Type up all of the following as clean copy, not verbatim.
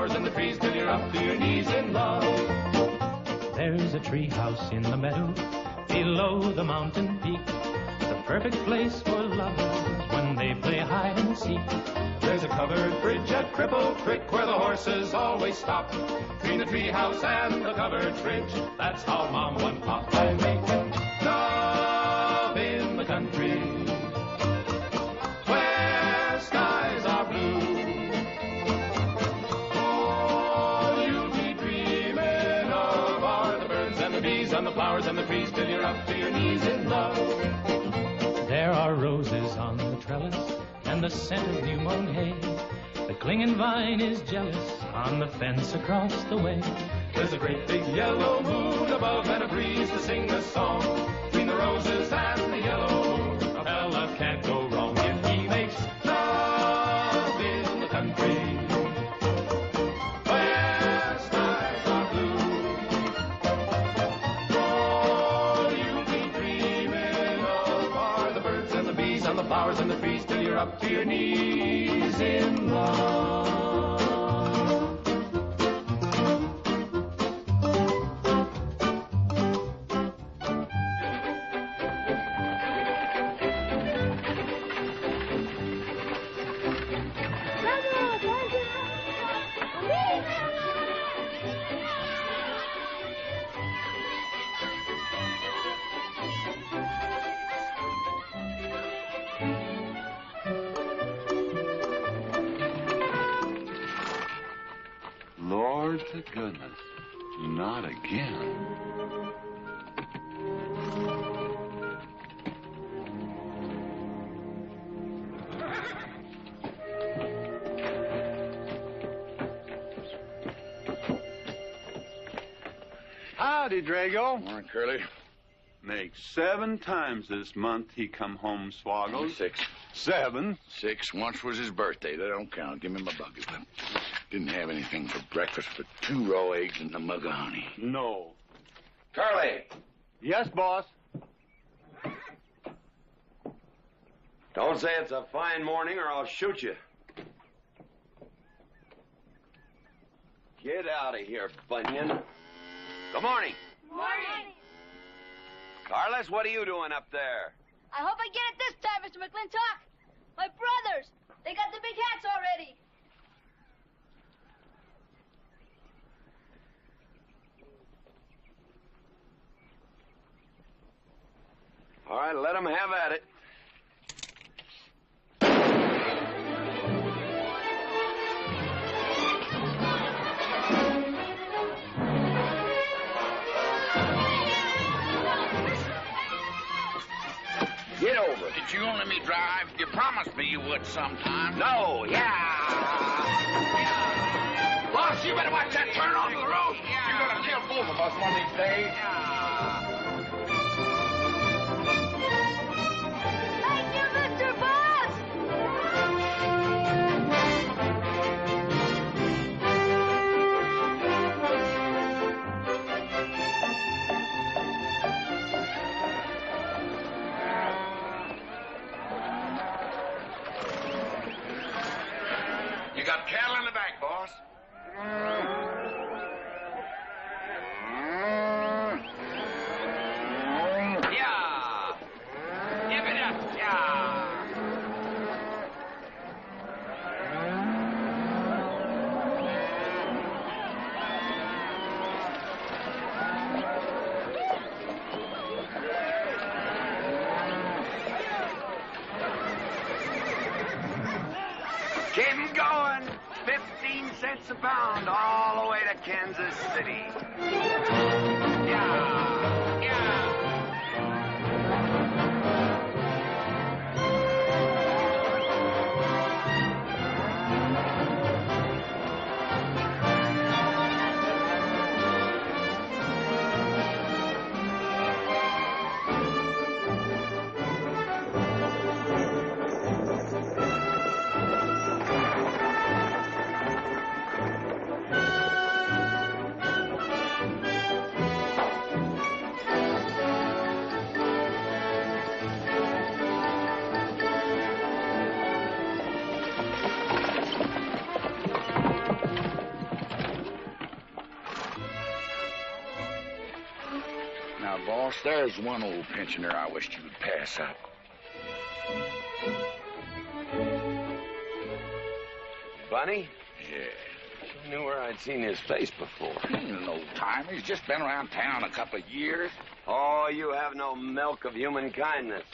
flowers and the trees till you're up to your knees in love. There's a tree house in the meadow below the mountain peak, the perfect place for lovers when they play hide and seek. There's a covered bridge at Cripple Creek where the horses always stop. Between the tree house and the covered bridge, that's how Mama and Papa make love in the country where skies are blue. All you'll be dreaming of are the birds and the bees and the flowers and the trees till you're up to your knees in love. There are roses on the trellis and the scent of new mown hay. The clinging vine is jealous on the fence across the way. There's a great big yellow moon above and a breeze to sing a song. Between the roses and the yellow moon, a fella can't go wrong if he makes love in the country where skies are blue. All you'll be dreaming of are the birds and the bees and the flowers and the trees till you're up to your knees in love. Lord to goodness, not again. Howdy, Drago. Morning, Curly. Makes 7 times this month he come home, Swoggles. 6. 7? 6. Once was his birthday. That don't count. Give me my bucket. Didn't have anything for breakfast but 2 raw eggs and a mug of honey. No. Curly, Yes, boss. don't say it's a fine morning or I'll shoot you. Get out of here, Bunyan. Good morning. Morning. Carlos, what are you doing up there? I hope I get it this time, Mr. McLintock. My brothers, they got the big hats already. All right, let them have at it. Get over it. Did you only me drive? You promised me you would sometime. No, yeah. Boss, you better watch that turn onto the road. You're gonna kill both of us one of these days. Thank you, Mr. Boss. You got cattle in the back, boss. Yeah. Give it up. Yeah. Keep 'em going. 15 cents a pound all the way to Kansas City. Yeah. Yeah. boss, there's one old pensioner I wished you would pass up. Bunny? Yeah. I knew where I'd seen his face before. He's an old timer. He's just been around town a couple of years. Oh, you have no milk of human kindness.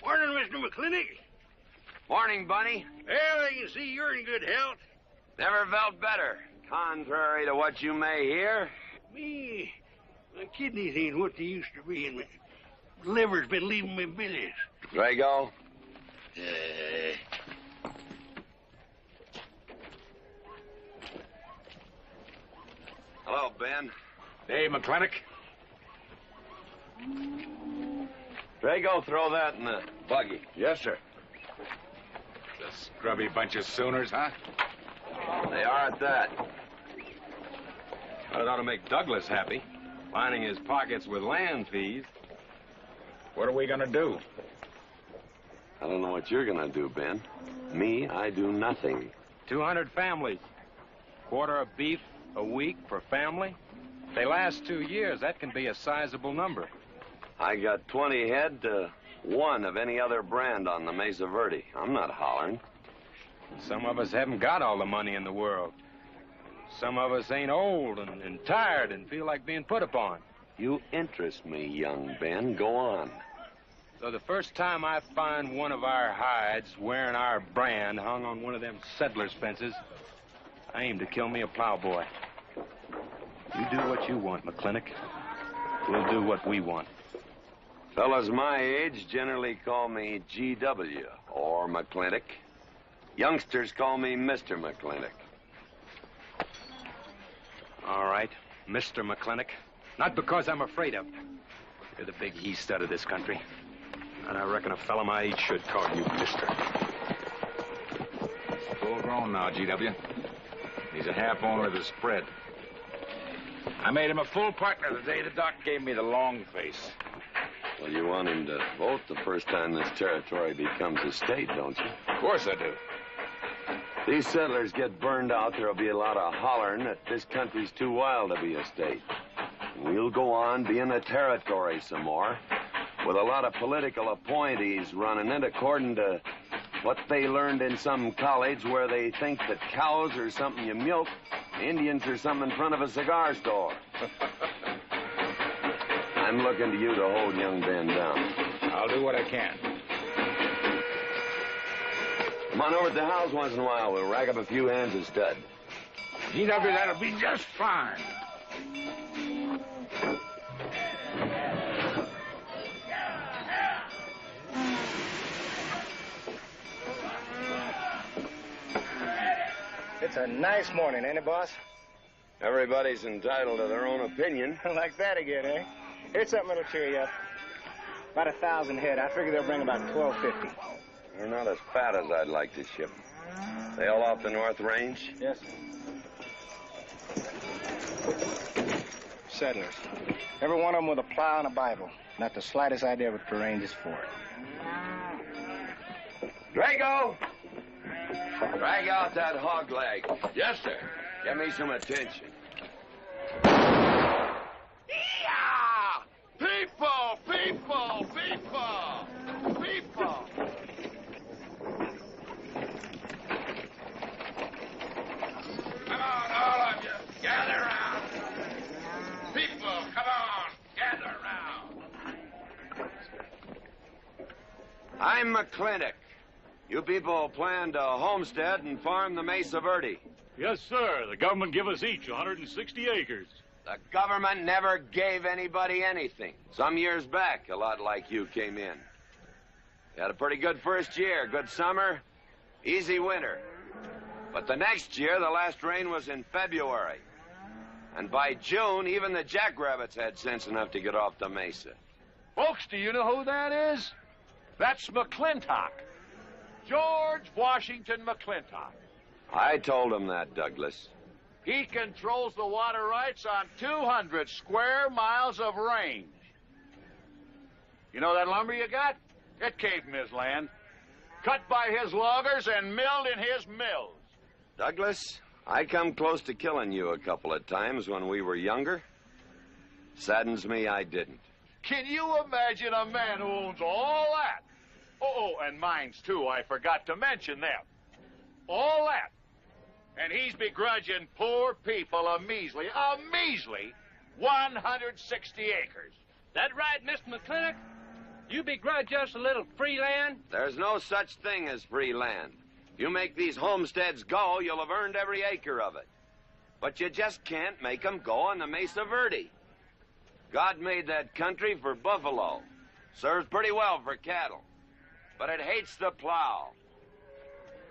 Morning, Mr. McLintock. Morning, Bunny. Well, I can see you're in good health. Never felt better. Contrary to what you may hear. Me, my kidneys ain't what they used to be, and my liver's been leaving me bilious. Drago? Hello, Ben. Hey, McLintock. Drago, throw that in the buggy. Yes, sir. The scrubby bunch of Sooners, huh? They are at that. Well, it ought to make Douglas happy, lining his pockets with land fees. What are we gonna do? I don't know what you're gonna do, Ben. Me, I do nothing. 200 families. Quarter of beef a week per family. If they last 2 years, that can be a sizable number. I got 20 head to 1 of any other brand on the Mesa Verde. I'm not hollering. Some of us haven't got all the money in the world. Some of us ain't old and tired and feel like being put upon. You interest me, young Ben. Go on. So the first time I find one of our hides wearing our brand hung on one of them settlers' fences, I aim to kill me a plowboy. You do what you want, McLintock. We'll do what we want. Fellas my age generally call me GW or McLintock. Youngsters call me Mr. McLintock. All right, Mr. McLintock. Not because I'm afraid of. You're the big he-stud of this country. And I reckon a fellow my age should call you Mister. Full grown now, GW. He's a half owner of the spread. I made him a full partner the day the doc gave me the long face. Well, you want him to vote the first time this territory becomes a state, don't you? Of course I do. These settlers get burned out, there'll be a lot of hollering that this country's too wild to be a state. We'll go on being a territory some more, with a lot of political appointees running it according to what they learned in some college where they think that cows are something you milk, Indians are something in front of a cigar store. I'm looking to you to hold young Ben down. I'll do what I can. Come on over to the house once in a while. We'll rack up a few hands of stud. GW, that'll be just fine. It's a nice morning, ain't it, boss? Everybody's entitled to their own opinion. Like that again, eh? Here's something that'll cheer you up. About 1,000 head. I figure they'll bring about 1,250. They're not as fat as I'd like to ship. They all off the North Range? Yes, sir. Settlers. Every one of them with a plow and a Bible. Not the slightest idea what the range is for. Drago! Drag out that hog leg. Yes, sir. Give me some attention. Yeah! People, people, people, people. Come on, all of you. Gather around. People, come on. Gather around. I'm McLintock. You people plan to homestead and farm the Mesa Verde. Yes, sir. The government give us each 160 acres. The government never gave anybody anything. Some years back, a lot like you came in. You had a pretty good first year, good summer, easy winter. But the next year, the last rain was in February. And by June, even the jackrabbits had sense enough to get off the mesa. Folks, do you know who that is? That's McLintock. George Washington McLintock. I told him that, Douglas. He controls the water rights on 200 square miles of range. You know that lumber you got? It came from his land. Cut by his loggers and milled in his mills. Douglas, I come close to killing you a couple of times when we were younger. Saddens me I didn't. Can you imagine a man who owns all that? Oh, and mines, too. I forgot to mention them. All that. And he's begrudging poor people a measly 160 acres. That right, Mr. McLintock? You begrudge us a little free land? There's no such thing as free land. If you make these homesteads go, you'll have earned every acre of it. But you just can't make them go on the Mesa Verde. God made that country for buffalo. Serves pretty well for cattle. But it hates the plow.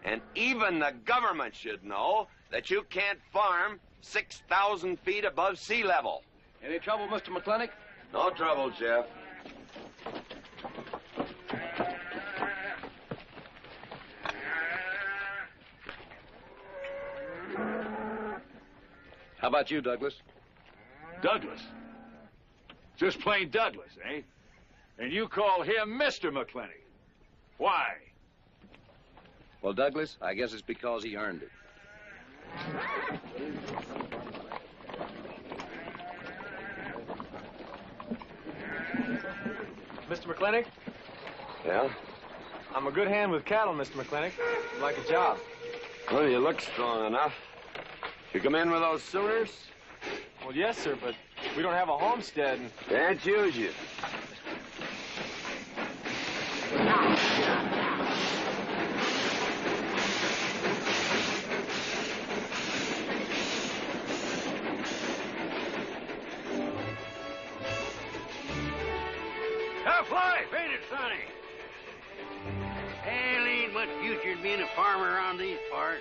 And even the government should know that you can't farm 6,000 feet above sea level. Any trouble, Mr. McLintock? No trouble, Jeff. How about you, Douglas? Douglas? Just plain Douglas, eh? And you call him Mr. McLintock. Why? Well, Douglas, I guess it's because he earned it. Mr. McLintock? Yeah? I'm a good hand with cattle, Mr. McLintock. I'd like a job. Well, you look strong enough. You come in with those Sooners? Well, yes, sir, but we don't have a homestead. Can't use you. Tough life, ain't it, Sonny? Hell, ain't much future in being a farmer around these parts.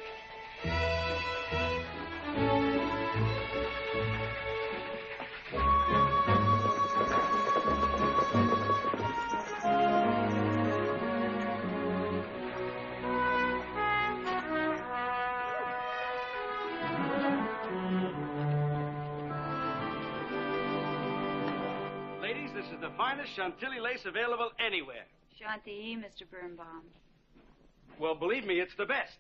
Ladies, this is the finest Chantilly lace available anywhere. Chantilly, Mr. Birnbaum. Well, believe me, it's the best.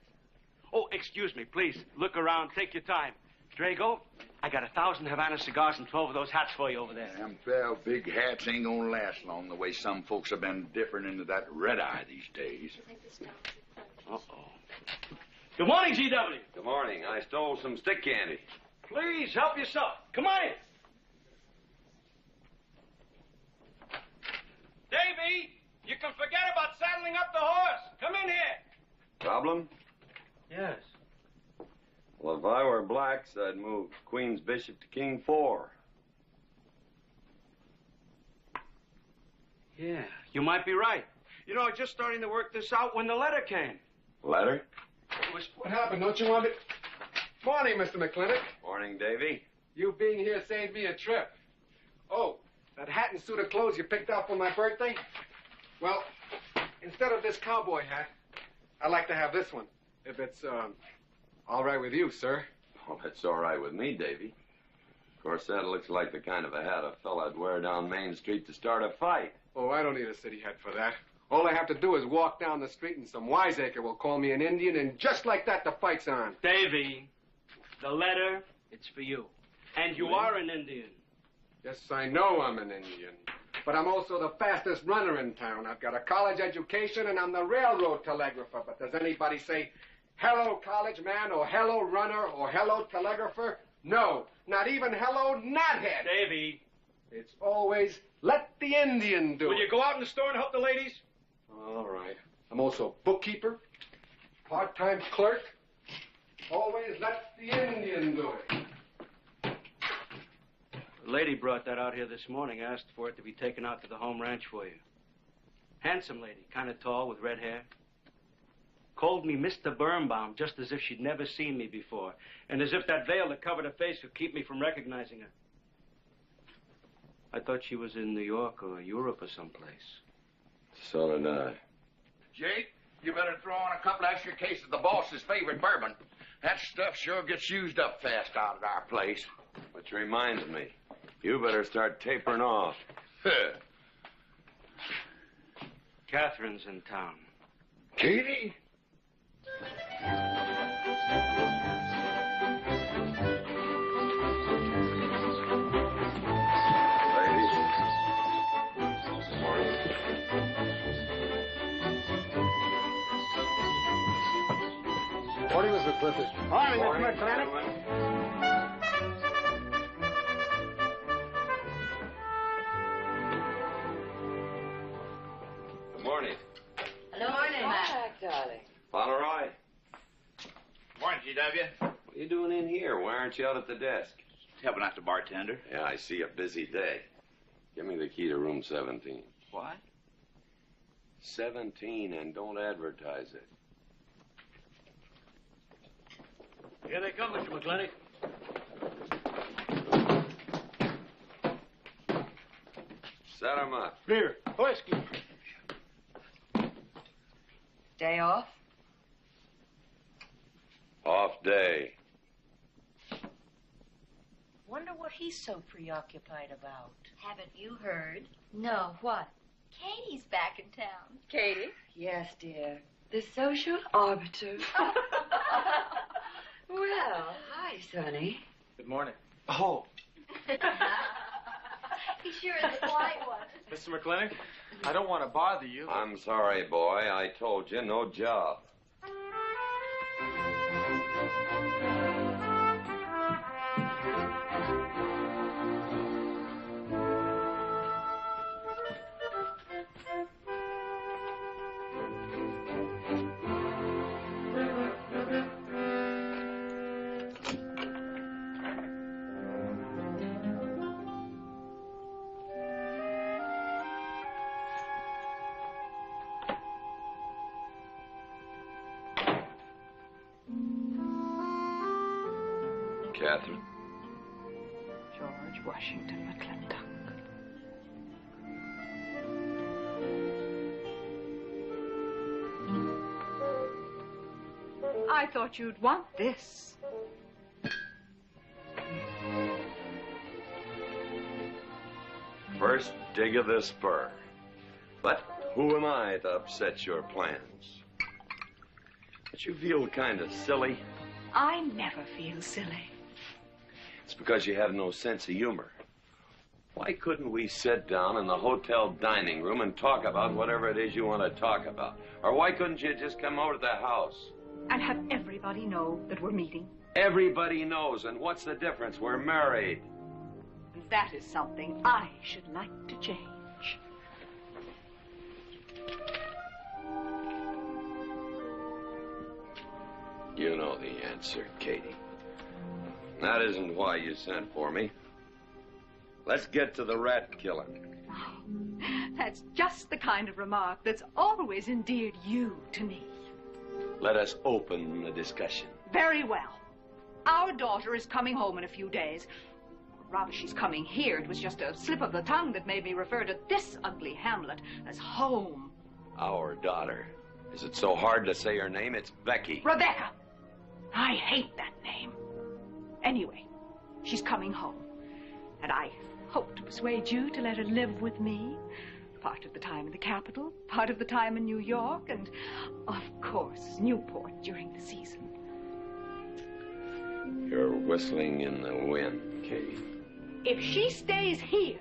Oh, excuse me, please. Look around. Take your time. Drago, I got 1,000 Havana cigars and 12 of those hats for you over there. Them 12 big hats ain't gonna last long the way some folks have been dipping into that red eye these days. Uh-oh. Good morning, G.W. Good morning. I stole some stick candy. Please, help yourself. Come on in. Davy, you can forget about saddling up the horse. Come in here. Problem? Yes. Well, if I were blacks, I'd move Queen's Bishop to King 4. Yeah, you might be right. You know, I was just starting to work this out when the letter came. Letter? What happened? Don't you want it? Morning, Mr. McLintock. Morning, Davy. You being here saved me a trip. Oh, that hat and suit of clothes you picked out for my birthday? Well, instead of this cowboy hat, I'd like to have this one. If it's, all right with you, sir. Oh, that's all right with me, Davy. Of course, that looks like the kind of a hat a fella'd wear down Main Street to start a fight. Oh, I don't need a city hat for that. All I have to do is walk down the street and some wiseacre will call me an Indian, and just like that, the fight's on. Davy, the letter, it's for you. And you are an Indian. Yes, I know I'm an Indian. But I'm also the fastest runner in town. I've got a college education, and I'm the railroad telegrapher. But does anybody say, hello, college man, or hello, runner, or hello, telegrapher? No, not even hello, knothead. Davy. It's always, let the Indian do it. Will you go out in the store and help the ladies? All right. I'm also bookkeeper, part-time clerk. Always let the Indian do it. The lady brought that out here this morning, asked for it to be taken out to the home ranch for you. Handsome lady, kind of tall with red hair. Called me Mr. Birnbaum, just as if she'd never seen me before, and as if that veil that covered her face would keep me from recognizing her. I thought she was in New York or Europe or someplace. So did I. Jake, you better throw on a couple extra cases of the boss's favorite bourbon. That stuff sure gets used up fast out at our place. Which reminds me, you better start tapering off. Catherine's in town. Katie? Morning, Mr. McClintock. Morning, Mr. McLintock. Good morning. Hello, morning, Mac. Darling. Fauntleroy. Morning, GW. What are you doing in here? Why aren't you out at the desk? Helping out the bartender. Yeah, I see a busy day. Give me the key to room 17. What? 17, and don't advertise it. Here they come, Mr. McLintock. Set 'em up. Beer. Whiskey. Day off? Off day. Wonder what he's so preoccupied about. Haven't you heard? No, what? Katie's back in town. Katie? Yes, dear. The social arbiter. Well, hi, Sonny. Good morning. Oh, He sure is a quiet one. Mr. McLintock, I don't want to bother you. I'm sorry, boy. I told you, no job. Catherine. George Washington McLintock. I thought you'd want this. First dig of the spur. But who am I to upset your plans? Don't you feel kind of silly? I never feel silly. It's because you have no sense of humor. Why couldn't we sit down in the hotel dining room and talk about whatever it is you want to talk about? Or why couldn't you just come over to the house? And have everybody know that we're meeting. Everybody knows, and what's the difference? We're married. That is something I should like to change. You know the answer, Katie. That isn't why you sent for me. Let's get to the rat killing. That's just the kind of remark that's always endeared you to me. Let us open the discussion. Very well. Our daughter is coming home in a few days. Rather, she's coming here. It was just a slip of the tongue that made me refer to this ugly hamlet as home. Our daughter. Is it so hard to say her name? It's Becky. Rebecca. I hate that name. Anyway, she's coming home. And I hope to persuade you to let her live with me. Part of the time in the capital, part of the time in New York, and, of course, Newport during the season. You're whistling in the wind, Katie. If she stays here,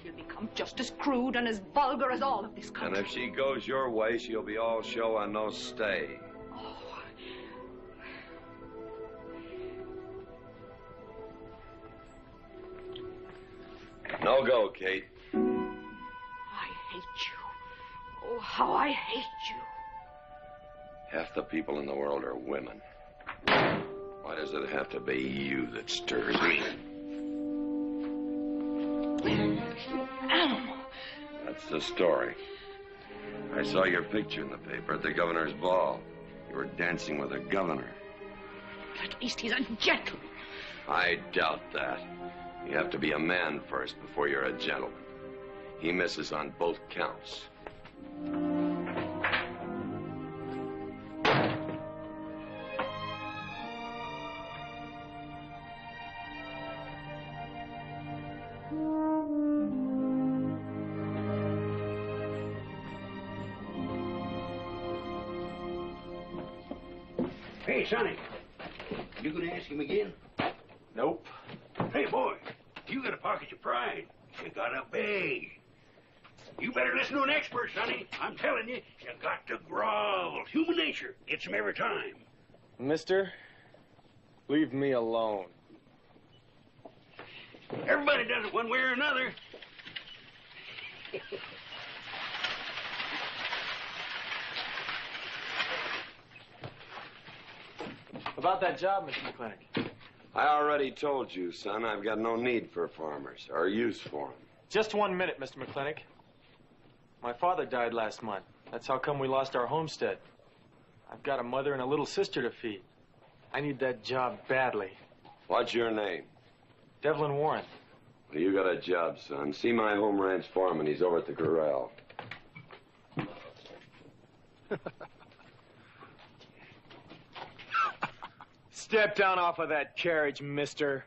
she'll become just as crude and as vulgar as all of this country. And if she goes your way, she'll be all show and no stay. Oh. No go, Kate. I hate you. Oh, how I hate you. Half the people in the world are women. Why does it have to be you that stirs me? Animal. That's the story. I saw your picture in the paper at the governor's ball. You were dancing with the governor. At least he's a gentleman. I doubt that. You have to be a man first before you're a gentleman. He misses on both counts. Hey, Sonny, you gonna ask him again? Nope. Hey, boy, you got a pocket of pride. You got a bag. You better listen to an expert, Sonny. I'm telling you, you got to growl. Human nature gets him every time. Mister, leave me alone. Everybody does it one way or another. About that job, Mr. McLintock. I already told you, son, I've got no need for farmers or use for them. Just 1 minute, Mr. McLintock. My father died last month. That's how come we lost our homestead. I've got a mother and a little sister to feed. I need that job badly. What's your name? Devlin Warren. Well, you got a job, son. See my home ranch foreman. He's over at the corral. Step down off of that carriage, mister.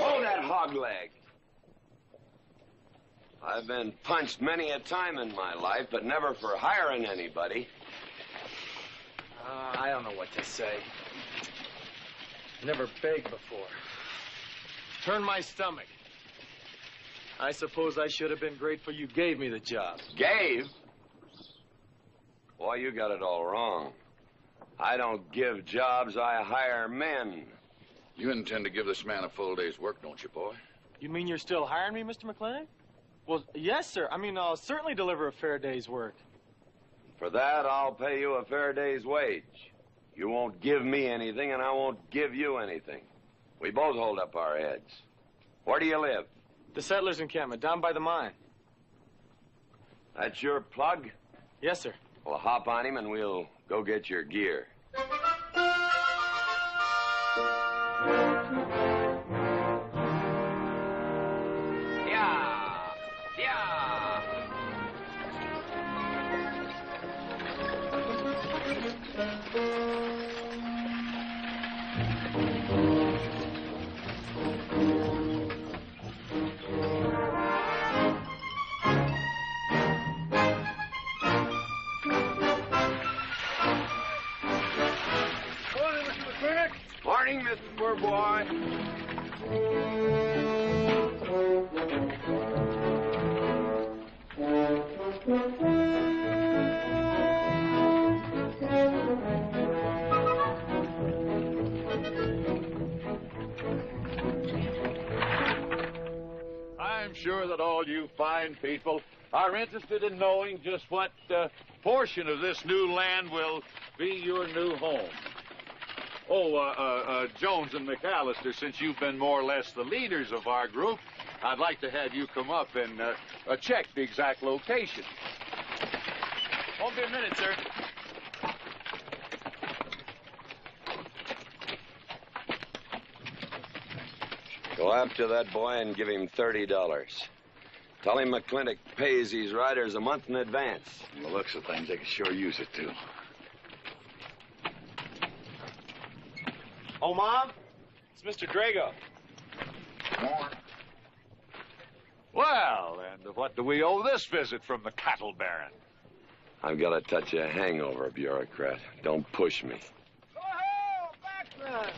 Hold that hog leg. I've been punched many a time in my life, but never for hiring anybody. I don't know what to say. Never begged before. Turn my stomach. I suppose I should have been grateful you gave me the job. Gave? Boy, you got it all wrong. I don't give jobs, I hire men. You intend to give this man a full day's work, don't you, boy? You mean you're still hiring me, Mr. McLintock? Well, yes, sir. I mean, I'll certainly deliver a fair day's work. For that, I'll pay you a fair day's wage. You won't give me anything, and I won't give you anything. We both hold up our heads. Where do you live? The settlers' encampment, down by the mine. That's your plug? Yes, sir. Well, hop on him, and we'll go get your gear. Morning, Mr. Poor Boy. I'm sure that all you fine people are interested in knowing just what portion of this new land will be your new home. Oh, Jones and McAllister, since you've been more or less the leaders of our group, I'd like to have you come up and check the exact location. Won't be a minute, sir. Go after that boy and give him $30. Tell him McLintock pays these riders a month in advance. From the looks of things, they could sure use it, too. Oh, Mom? It's Mr. Drago. Well, and what do we owe this visit from the cattle baron? I've got a touch of hangover, bureaucrat. Don't push me. Oh, backman!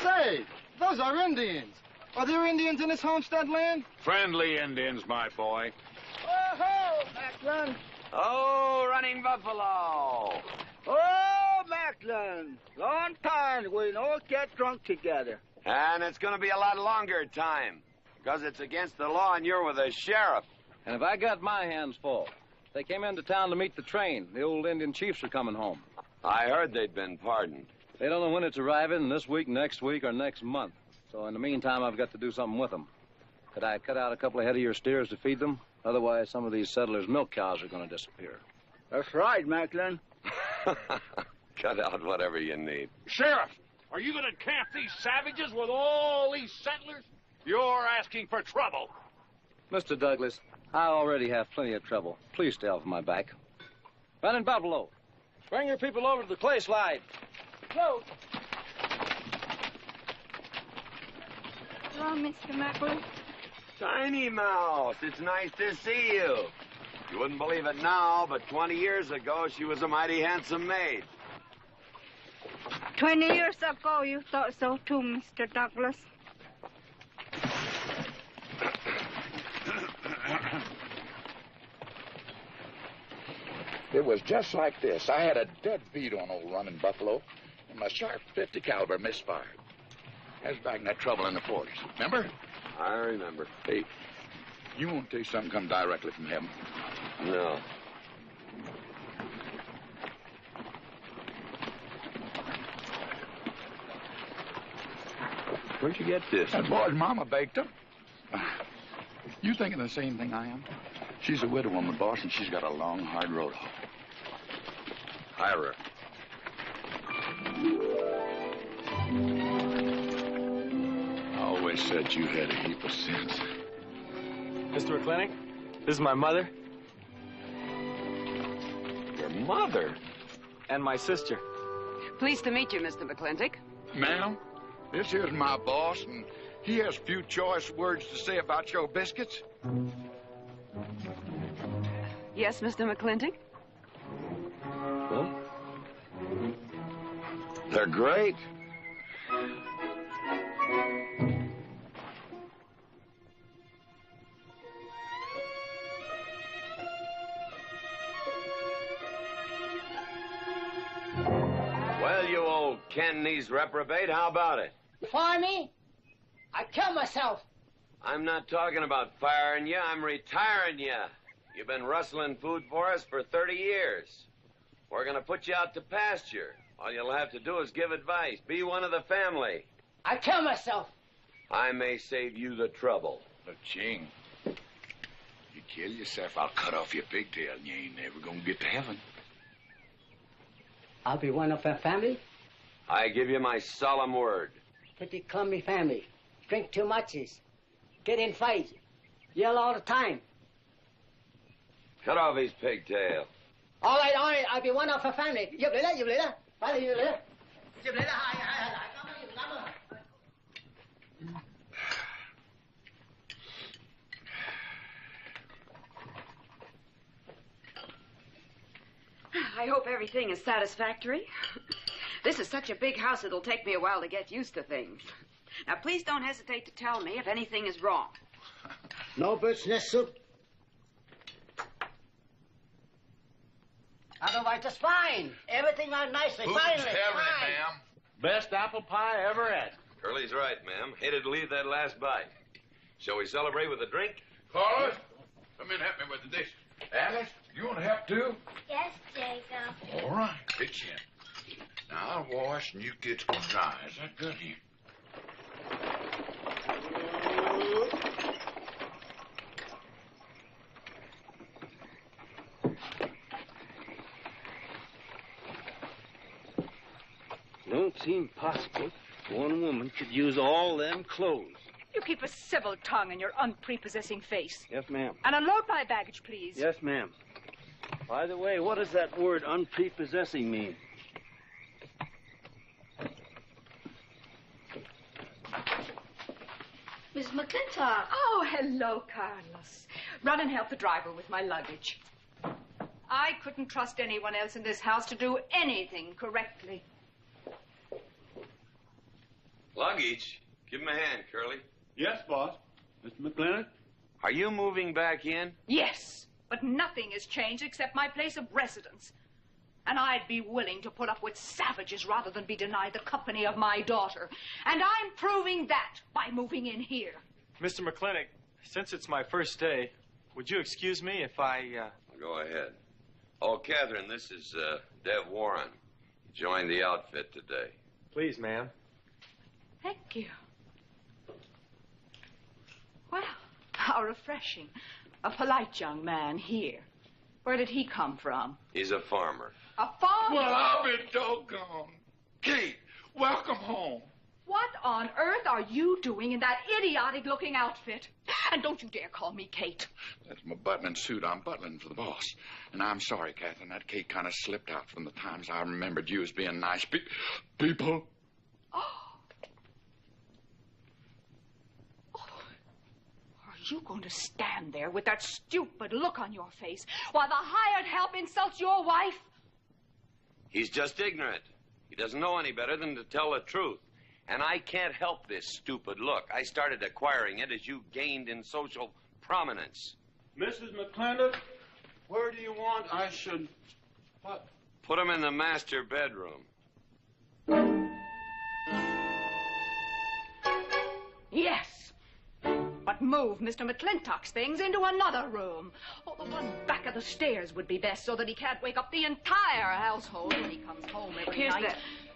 Say, those are Indians. Are there Indians in this homestead land? Friendly Indians, my boy. Oh, Macklin! Oh, Running Buffalo! Oh, Macklin! Long time we don't get drunk together. And it's going to be a lot longer time, because it's against the law and you're with the sheriff. And if I got my hands full, they came into town to meet the train. The old Indian chiefs are coming home. I heard they'd been pardoned. They don't know when it's arriving, this week, next week, or next month. So in the meantime, I've got to do something with them. Could I cut out a couple of head of your steers to feed them? Otherwise, some of these settlers' milk cows are going to disappear. That's right, Macklin. Cut out whatever you need. Sheriff, are you going to camp these savages with all these settlers? You're asking for trouble. Mr. Douglas, I already have plenty of trouble. Please stay off my back. Running Buffalo, bring your people over to the clay slide. Go. Hello, Mr. Macklin. Tiny Mouse, it's nice to see you. You wouldn't believe it now, but 20 years ago, she was a mighty handsome maid. 20 years ago, you thought so too, Mr. Douglas. It was just like this. I had a dead beat on old running buffalo, and my sharp .50 caliber misfired. That was back in that trouble in the 40s. Remember? I remember. Hey, you want to tell you something come directly from heaven? No. Where'd you get this? That boy's mama baked them. You thinking the same thing I am? She's a widow woman, boss, and she's got a long, hard road home. Hire her. I always said you had a heap of sense. Mr. McLintock, this is my mother. Your mother? And my sister. Pleased to meet you, Mr. McLintock. Ma'am, this here's my boss, and he has a few choice words to say about your biscuits. Yes, Mr. McLintock? Well, they're great. Well, you old Cantonese reprobate, how about it? Fire me? I kill myself. I'm not talking about firing you, I'm retiring you. You've been rustling food for us for 30 years. We're gonna put you out to pasture. All you'll have to do is give advice. Be one of the family. I kill myself. I may save you the trouble. Look, Ching, you kill yourself, I'll cut off your pigtail, and you ain't never gonna get to heaven. I'll be one of a family. I give you my solemn word. Pretty clumsy family. Drink too much. Get in fights. Yell all the time. Cut off his pigtail. All right. I'll be one of a family. Giúp lấy đó. Phải là giúp lấy đó. Giúp lấy đó. Cảm ơn. I hope everything is satisfactory. This is such a big house, it'll take me a while to get used to things. Now, please don't hesitate to tell me if anything is wrong. No bird's nest soup. Otherwise, it's fine. Everything out nicely, finally. Ma'am. Best apple pie ever had. Curly's right, ma'am. Hated to leave that last bite. Shall we celebrate with a drink? Carlos, come in and help me with the dishes. Alice, you want to help too? Yes, Jacob. All right, pitch in. Now I'll wash and you get some dry. Is that good here? Don't seem possible one woman could use all them clothes. You keep a civil tongue in your unprepossessing face. Yes, ma'am. And unload my baggage, please. Yes, ma'am. By the way, what does that word unprepossessing mean? Miss McLintock. Oh, hello, Carlos. Run and help the driver with my luggage. I couldn't trust anyone else in this house to do anything correctly. Luggage? Give him a hand, Curly. Yes, boss. Mr. McLintock? Are you moving back in? Yes, but nothing has changed except my place of residence. And I'd be willing to put up with savages rather than be denied the company of my daughter. And I'm proving that by moving in here. Mr. McLintock, since it's my first day, would you excuse me if I, Go ahead. Oh, Catherine, this is, Dev Warren. He joined the outfit today. Please, ma'am. Thank you. Well, how refreshing. A polite young man here. Where did he come from? He's a farmer. A farmer? Well, I'll be doggone. Kate, welcome home. What on earth are you doing in that idiotic-looking outfit? And don't you dare call me Kate. That's my butling suit. I'm butling for the boss. And I'm sorry, Catherine. That Kate kind of slipped out from the times I remembered you as being nice people. Are you going to stand there with that stupid look on your face while the hired help insults your wife? He's just ignorant. He doesn't know any better than to tell the truth. And I can't help this stupid look. I started acquiring it as you gained in social prominence. Mrs. McLintock, where do you want I should What? Put him in the master bedroom. Yes. But move Mr. McLintock's things into another room. Oh, the one back of the stairs would be best so that he can't wake up the entire household when he comes home every night.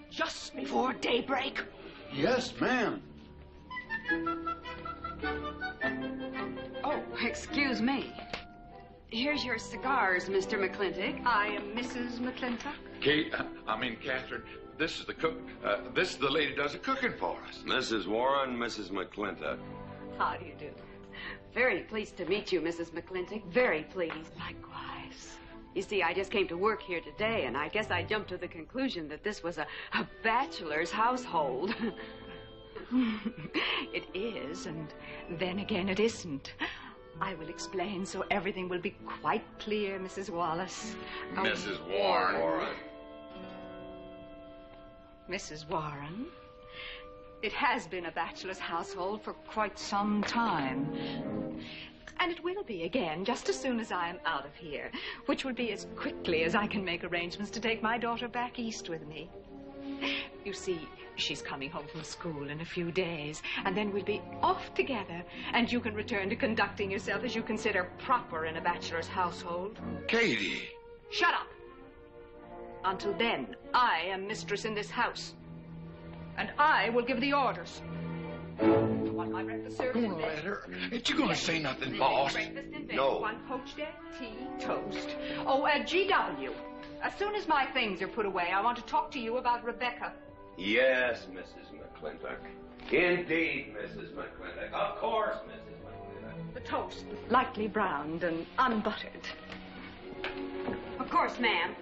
Just before daybreak. Yes, ma'am. Oh, excuse me. Here's your cigars, Mr. McLintock. I am Mrs. McLintock. Catherine, this is the cook. This is the lady does the cooking for us. Mrs. Warren, Mrs. McLintock. How do you do? Very pleased to meet you, Mrs. McLintock. Very pleased. Likewise. You see, I just came to work here today, and I guess I jumped to the conclusion that this was a bachelor's household. It is, and then again it isn't. I will explain so everything will be quite clear, Mrs. Wallace. Mrs. Warren. Mrs. Warren, it has been a bachelor's household for quite some time. And it will be again just as soon as I am out of here, which will be as quickly as I can make arrangements to take my daughter back east with me. You see, she's coming home from school in a few days, and then we'll be off together, and you can return to conducting yourself as you consider proper in a bachelor's household. Katie! Shut up! Until then, I am mistress in this house, and I will give the orders. I want my breakfast served in bed. Let her. Ain't you gonna say nothing, boss? Breakfast in bed. No. 1 poached egg, tea, toast. Oh, GW. As soon as my things are put away, I want to talk to you about Rebecca. Yes, Mrs. McLintock. Indeed, Mrs. McLintock. Of course, Mrs. McLintock. The toast, lightly browned and unbuttered. Of course, ma'am.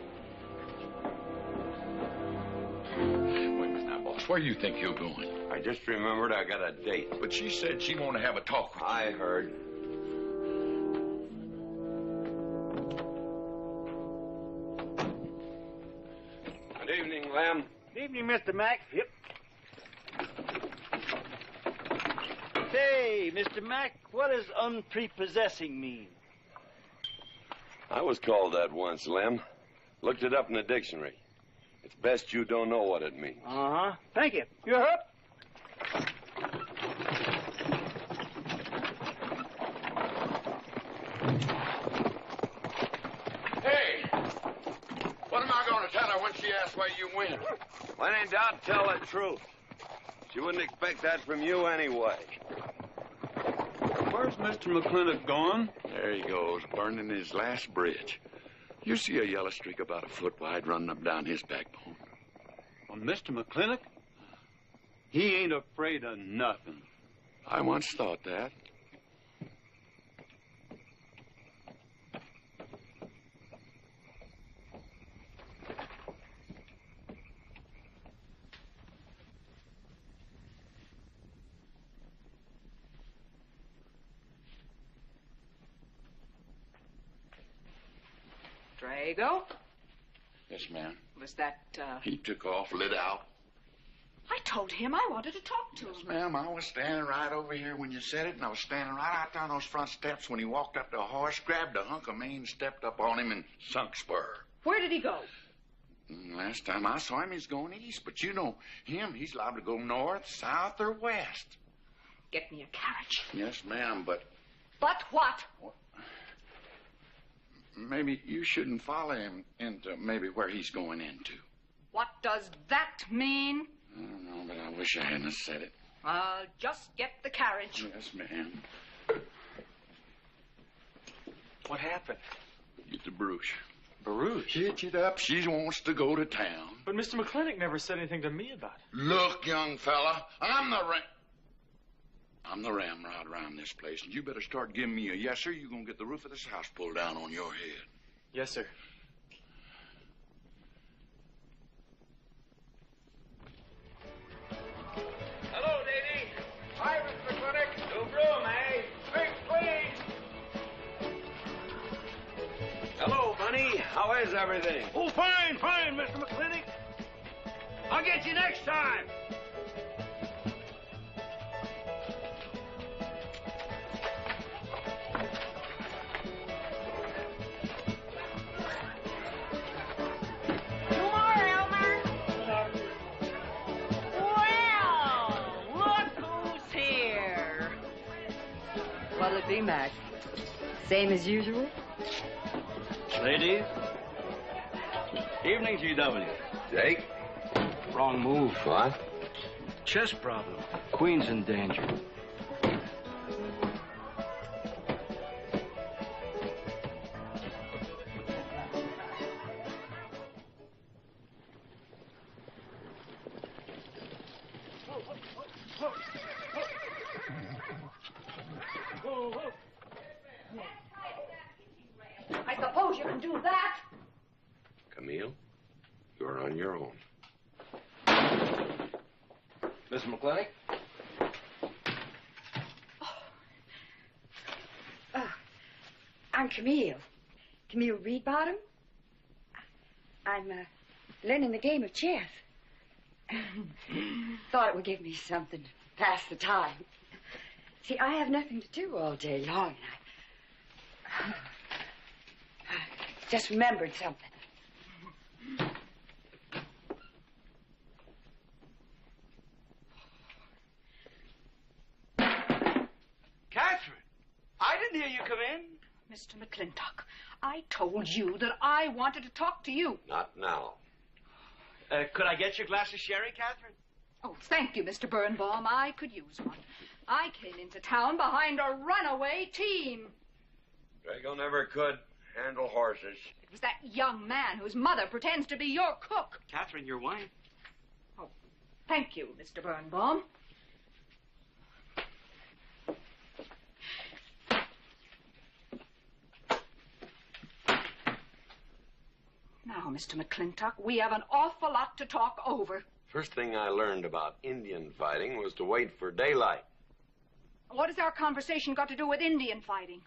Wait a minute now, boss. Where do you think you're going? I just remembered I got a date. But she said she wanted to have a talk with you. I heard. Good evening, Lem. Good evening, Mr. Mack. Yep. Say, Mr. Mack, what does unprepossessing mean? I was called that once, Lem. Looked it up in the dictionary. It's best you don't know what it means. Uh-huh. Thank you. You up? Hey! What am I going to tell her when she asks where you went? When in doubt, tell the truth. She wouldn't expect that from you anyway. Where's Mr. McLintock going? There he goes, burning his last bridge. You see a yellow streak about a foot wide running up down his backbone. Well, Mr. McLintock? He ain't afraid of nothing. I once thought that. Drago? Yes, ma'am. Was that, He took off, lit out. I told him I wanted to talk to him. Yes, ma'am. I was standing right over here when you said it, and I was standing right out there on those front steps when he walked up to a horse, grabbed a hunk of mane, stepped up on him, and sunk spur. Where did he go? Last time I saw him, he's going east. But you know him, he's liable to go north, south, or west. Get me a carriage. Yes, ma'am, but But what? maybe you shouldn't follow him into maybe where he's going into. What does that mean? I don't know, but I wish I hadn't said it. I'll just get the carriage. Yes, ma'am. What happened? Get the Bruce. Baruch? Hitch it up. She wants to go to town. But Mr. McLintock never said anything to me about it. Look, young fella, I'm the ramrod around this place, and you better start giving me a yes, sir. You're going to get the roof of this house pulled down on your head. Yes, sir. Hello, lady. Hi, Mr. McLintock. New broom, eh? Drinks, please. Hello, Bunny. How is everything? Oh, fine, fine, Mr. McLintock. I'll get you next time. Dorothy, Mac. Same as usual? Ladies. Evening, GW. Jake? Wrong move. What? Chess problem. Queen's in danger. I suppose you can do that. Camille, you're on your own. Mr. McLintock? I'm Camille. Camille Reedbottom. I'm learning the game of chess. Thought it would give me something to pass the time. See, I have nothing to do all day long. And I just remembered something. Catherine, I didn't hear you come in. Mr. McLintock, I told you that I wanted to talk to you. Not now. Could I get you a glass of sherry, Catherine? Oh, thank you, Mr. Birnbaum. I could use one. I came into town behind a runaway team. Drago never could handle horses. It was that young man whose mother pretends to be your cook. Catherine, your wine. Oh, thank you, Mr. Birnbaum. Now, Mr. McLintock, we have an awful lot to talk over. First thing I learned about Indian fighting was to wait for daylight. What has our conversation got to do with Indian fighting?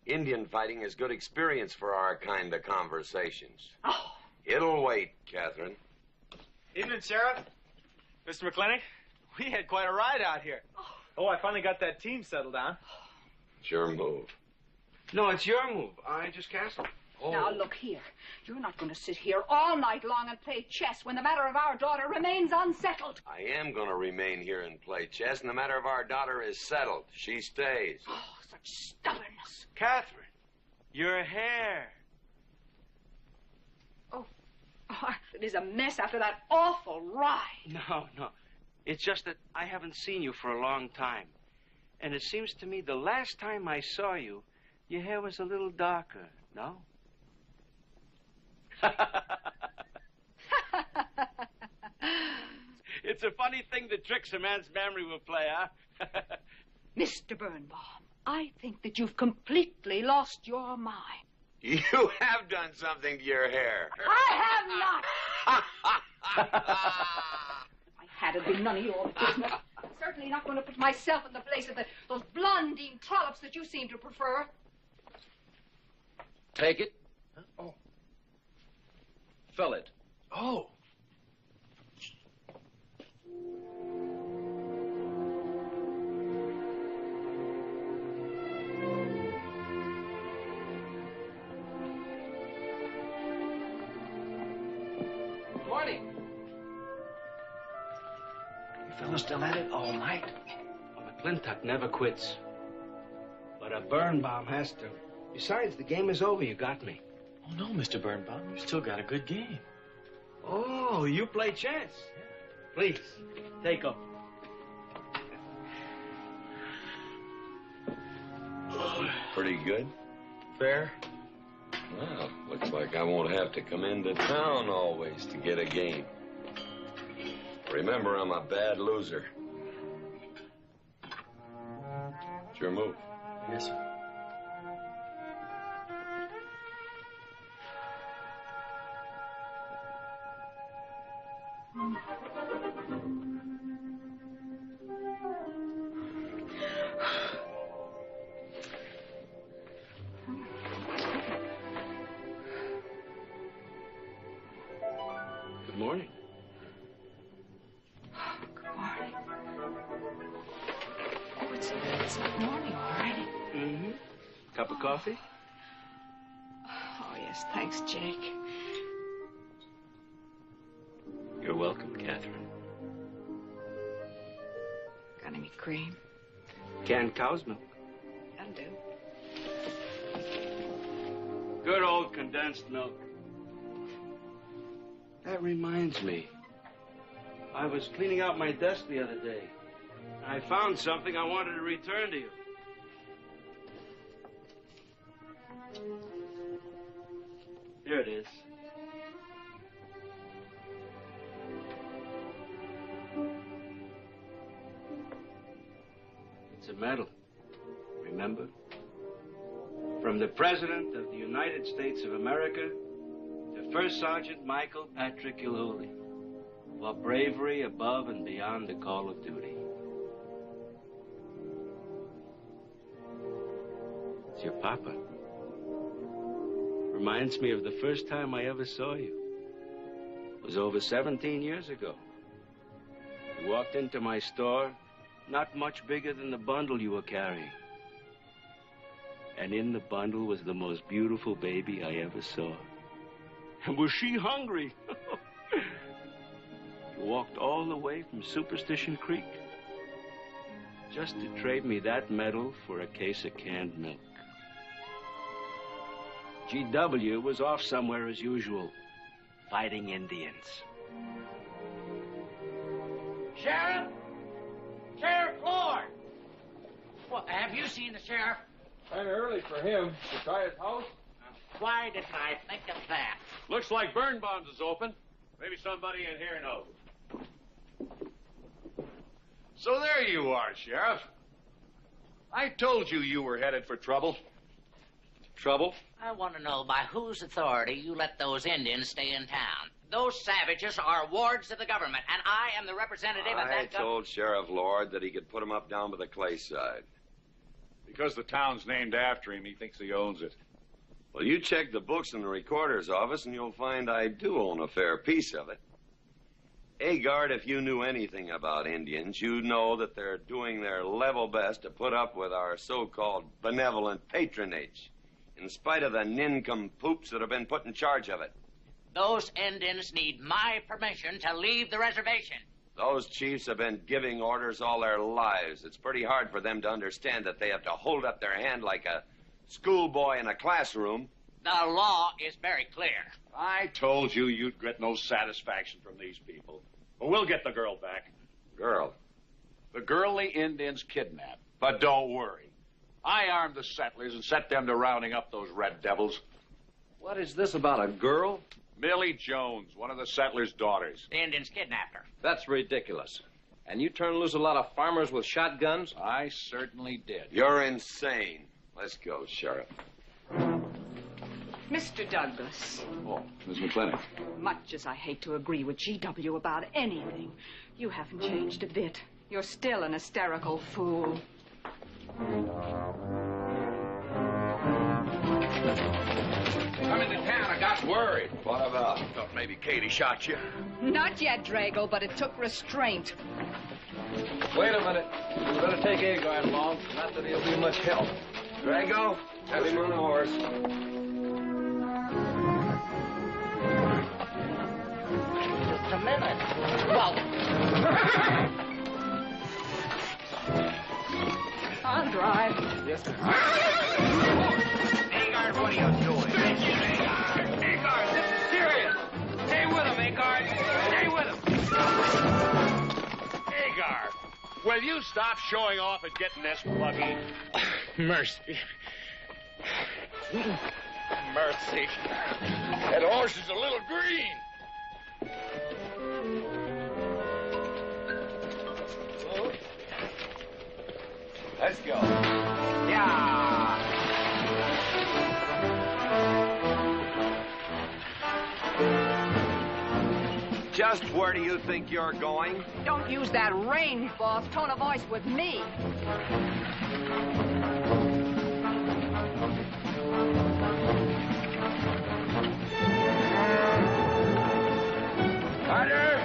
Indian fighting is good experience for our kind of conversations. Oh. It'll wait, Catherine. Evening, Sheriff. Mr. McLintock, we had quite a ride out here. Oh, I finally got that team settled down. It's your move. No, it's your move. I just castled. Oh. Now, look here. You're not going to sit here all night long and play chess when the matter of our daughter remains unsettled. I am going to remain here and play chess, and the matter of our daughter is settled. She stays. Oh, such stubbornness. Catherine, your hair. Oh, it is a mess after that awful ride. No. It's just that I haven't seen you for a long time. And it seems to me the last time I saw you, your hair was a little darker, no? It's a funny thing that tricks a man's memory will play, huh? Mr. Birnbaum, I think that you've completely lost your mind. You have done something to your hair. I have not. I had it been none of your business. I'm certainly not going to put myself in the place of those blondine trollops that you seem to prefer. Take it. Huh? Oh. Fill it. Oh. Morning. You fellas still at it all night? McLintock never quits. But a Birnbaum has to. Besides, the game is over. You got me. Oh, no, Mr. Birnbaum. You've still got a good game. Oh, you play chess? Please, take up. Pretty good. Fair. Well, looks like I won't have to come into town always to get a game. Remember, I'm a bad loser. It's your move. Yes, sir. Good morning. Good morning. Oh, it's morning already. Mm-hmm. Cup of coffee? Oh, yes, thanks, Jake. You're welcome, Catherine. Got any cream? Canned cow's milk. That'll do. Good old condensed milk. That reminds me. I was cleaning out my desk the other day. I found something I wanted to return to you. Here it is. It's a medal. Remember? From the President of the United States of America to First Sergeant Michael Patrick Gilhooly for bravery above and beyond the call of duty. It's your papa. Reminds me of the first time I ever saw you. It was over 17 years ago. You walked into my store, not much bigger than the bundle you were carrying. And in the bundle was the most beautiful baby I ever saw. And was she hungry? You walked all the way from Superstition Creek just to trade me that medal for a case of canned milk. GW was off somewhere as usual, fighting Indians. Sheriff? Sheriff Lord! Well, have you seen the sheriff? Kind of early for him. To try his house? Why didn't I think of that? Looks like Birnbaum's is open. Maybe somebody in here knows. So there you are, Sheriff. I told you were headed for trouble. Trouble? I want to know by whose authority you let those Indians stay in town. Those savages are wards of the government, and I am the representative of I that told Sheriff Lord that he could put him up down by the clay side. Because the town's named after him, he thinks he owns it. Well, you check the books in the recorder's office, and you'll find I do own a fair piece of it. Agard, if you knew anything about Indians, you'd know that they're doing their level best to put up with our so-called benevolent patronage, in spite of the nincompoops that have been put in charge of it. Those Indians need my permission to leave the reservation. Those chiefs have been giving orders all their lives. It's pretty hard for them to understand that they have to hold up their hand like a schoolboy in a classroom. The law is very clear. I told you you'd get no satisfaction from these people. But we'll get the girl back. Girl? The girl the Indians kidnapped. But don't worry. I armed the settlers and set them to rounding up those red devils. What is this about a girl? Millie Jones, one of the settlers' daughters. The Indians kidnapped her. That's ridiculous. And you turn loose a lot of farmers with shotguns? I certainly did. You're insane. Let's go, Sheriff. Mr. Douglas, Oh, Miss McLintock. much as I hate to agree with GW about anything, you haven't changed a bit. You're still an hysterical fool. Come into town, I got worried. What about? Thought maybe Katie shot you. Not yet, Drago, but it took restraint. Wait a minute. You better take Agard along. Not that he'll be much help. Drago, have him on the horse. Just a minute. Well, I'll drive. Yes, sir. Agard, what are you doing? Agard, this is serious. Stay with him, Agard. Stay with him. Agard, will you stop showing off and getting this buggy? Mercy. Mercy. That horse is a little green. Let's go. Yeah. Just where do you think you're going? Don't use that range, boss. Tone of voice with me. Carter!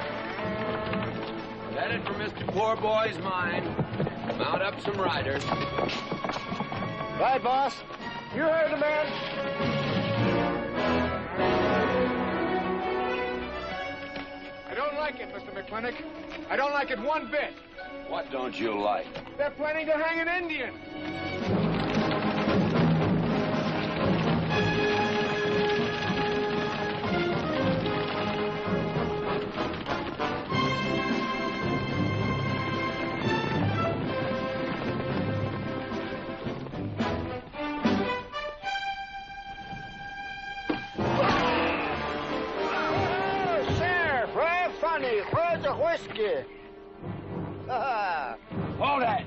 Headed for Mr. Poor Boy's mine. Mount up some riders. Right, boss. You heard the man. I don't like it, Mr. McLintock. I don't like it one bit. What don't you like? They're planning to hang an Indian. whiskey. Hold that.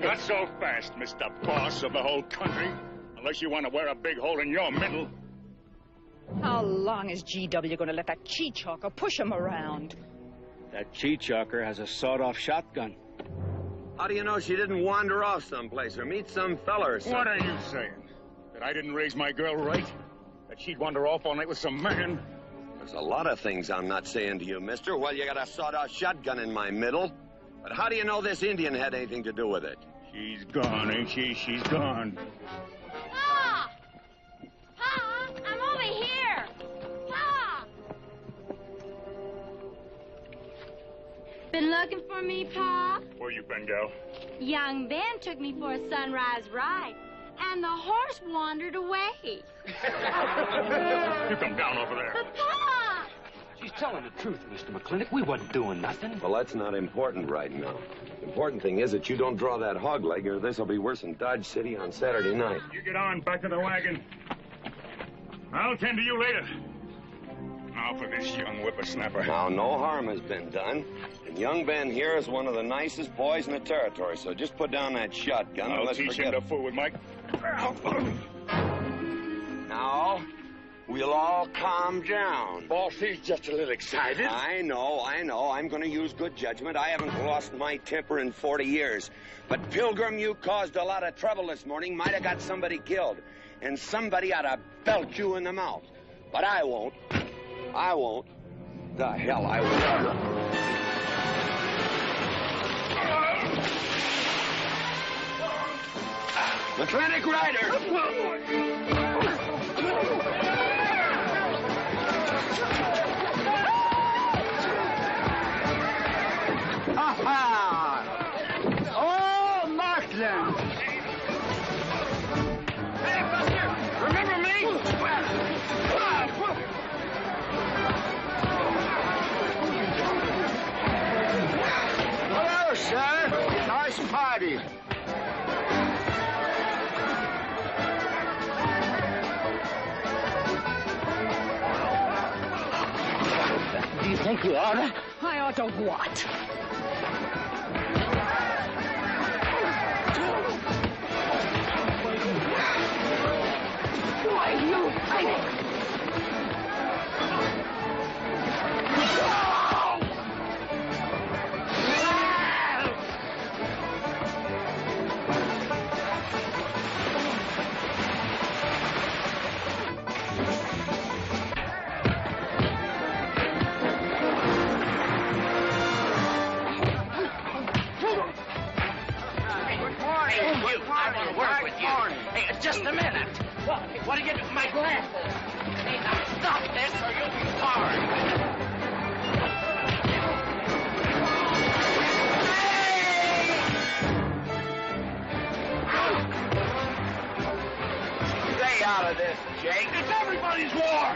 Not so fast, Mr. Boss of the whole country. Unless you want to wear a big hole in your middle. How long is GW going to let that cheechawker push him around? That cheechawker has a sawed-off shotgun. How do you know she didn't wander off someplace or meet some fella or something? What are you saying? That I didn't raise my girl right? That she'd wander off all night with some man? There's a lot of things I'm not saying to you, mister. Well, you got a sawed-off shotgun in my middle. But how do you know this Indian had anything to do with it? She's gone, ain't she? She's gone. Pa! Pa! I'm over here! Pa! Been looking for me, Pa? Where you been, gal? Young Ben took me for a sunrise ride, and the horse wandered away. You come down over there. But, Pa! She's telling the truth, Mr. McLintock. We wasn't doing nothing. Well, that's not important right now. The important thing is that you don't draw that hog leg, or this'll be worse than Dodge City on Saturday night. You get on, back to the wagon. I'll tend to you later. Now for this young whippersnapper. Now, no harm has been done. And young Ben here is one of the nicest boys in the territory, so just put down that shotgun and I'll let's teach forget him to fool with Mike. Now, we'll all calm down. Boss, he's just a little excited. I know. I'm going to use good judgment. I haven't lost my temper in 40 years. But, Pilgrim, you caused a lot of trouble this morning. Might have got somebody killed. And somebody ought to belt you in the mouth. But I won't. I won't. The hell I won't. McLintock Rider! Ha-ha! Oh, Markland! Hey, Buster! Remember me? Hello, sir. Nice party. Do you think you oughta? I ought to what? Why, you... Hey, just a minute. What do you do? My glasses. Hey, now stop this or you'll be sorry. Stay out of this, Jake. It's everybody's war.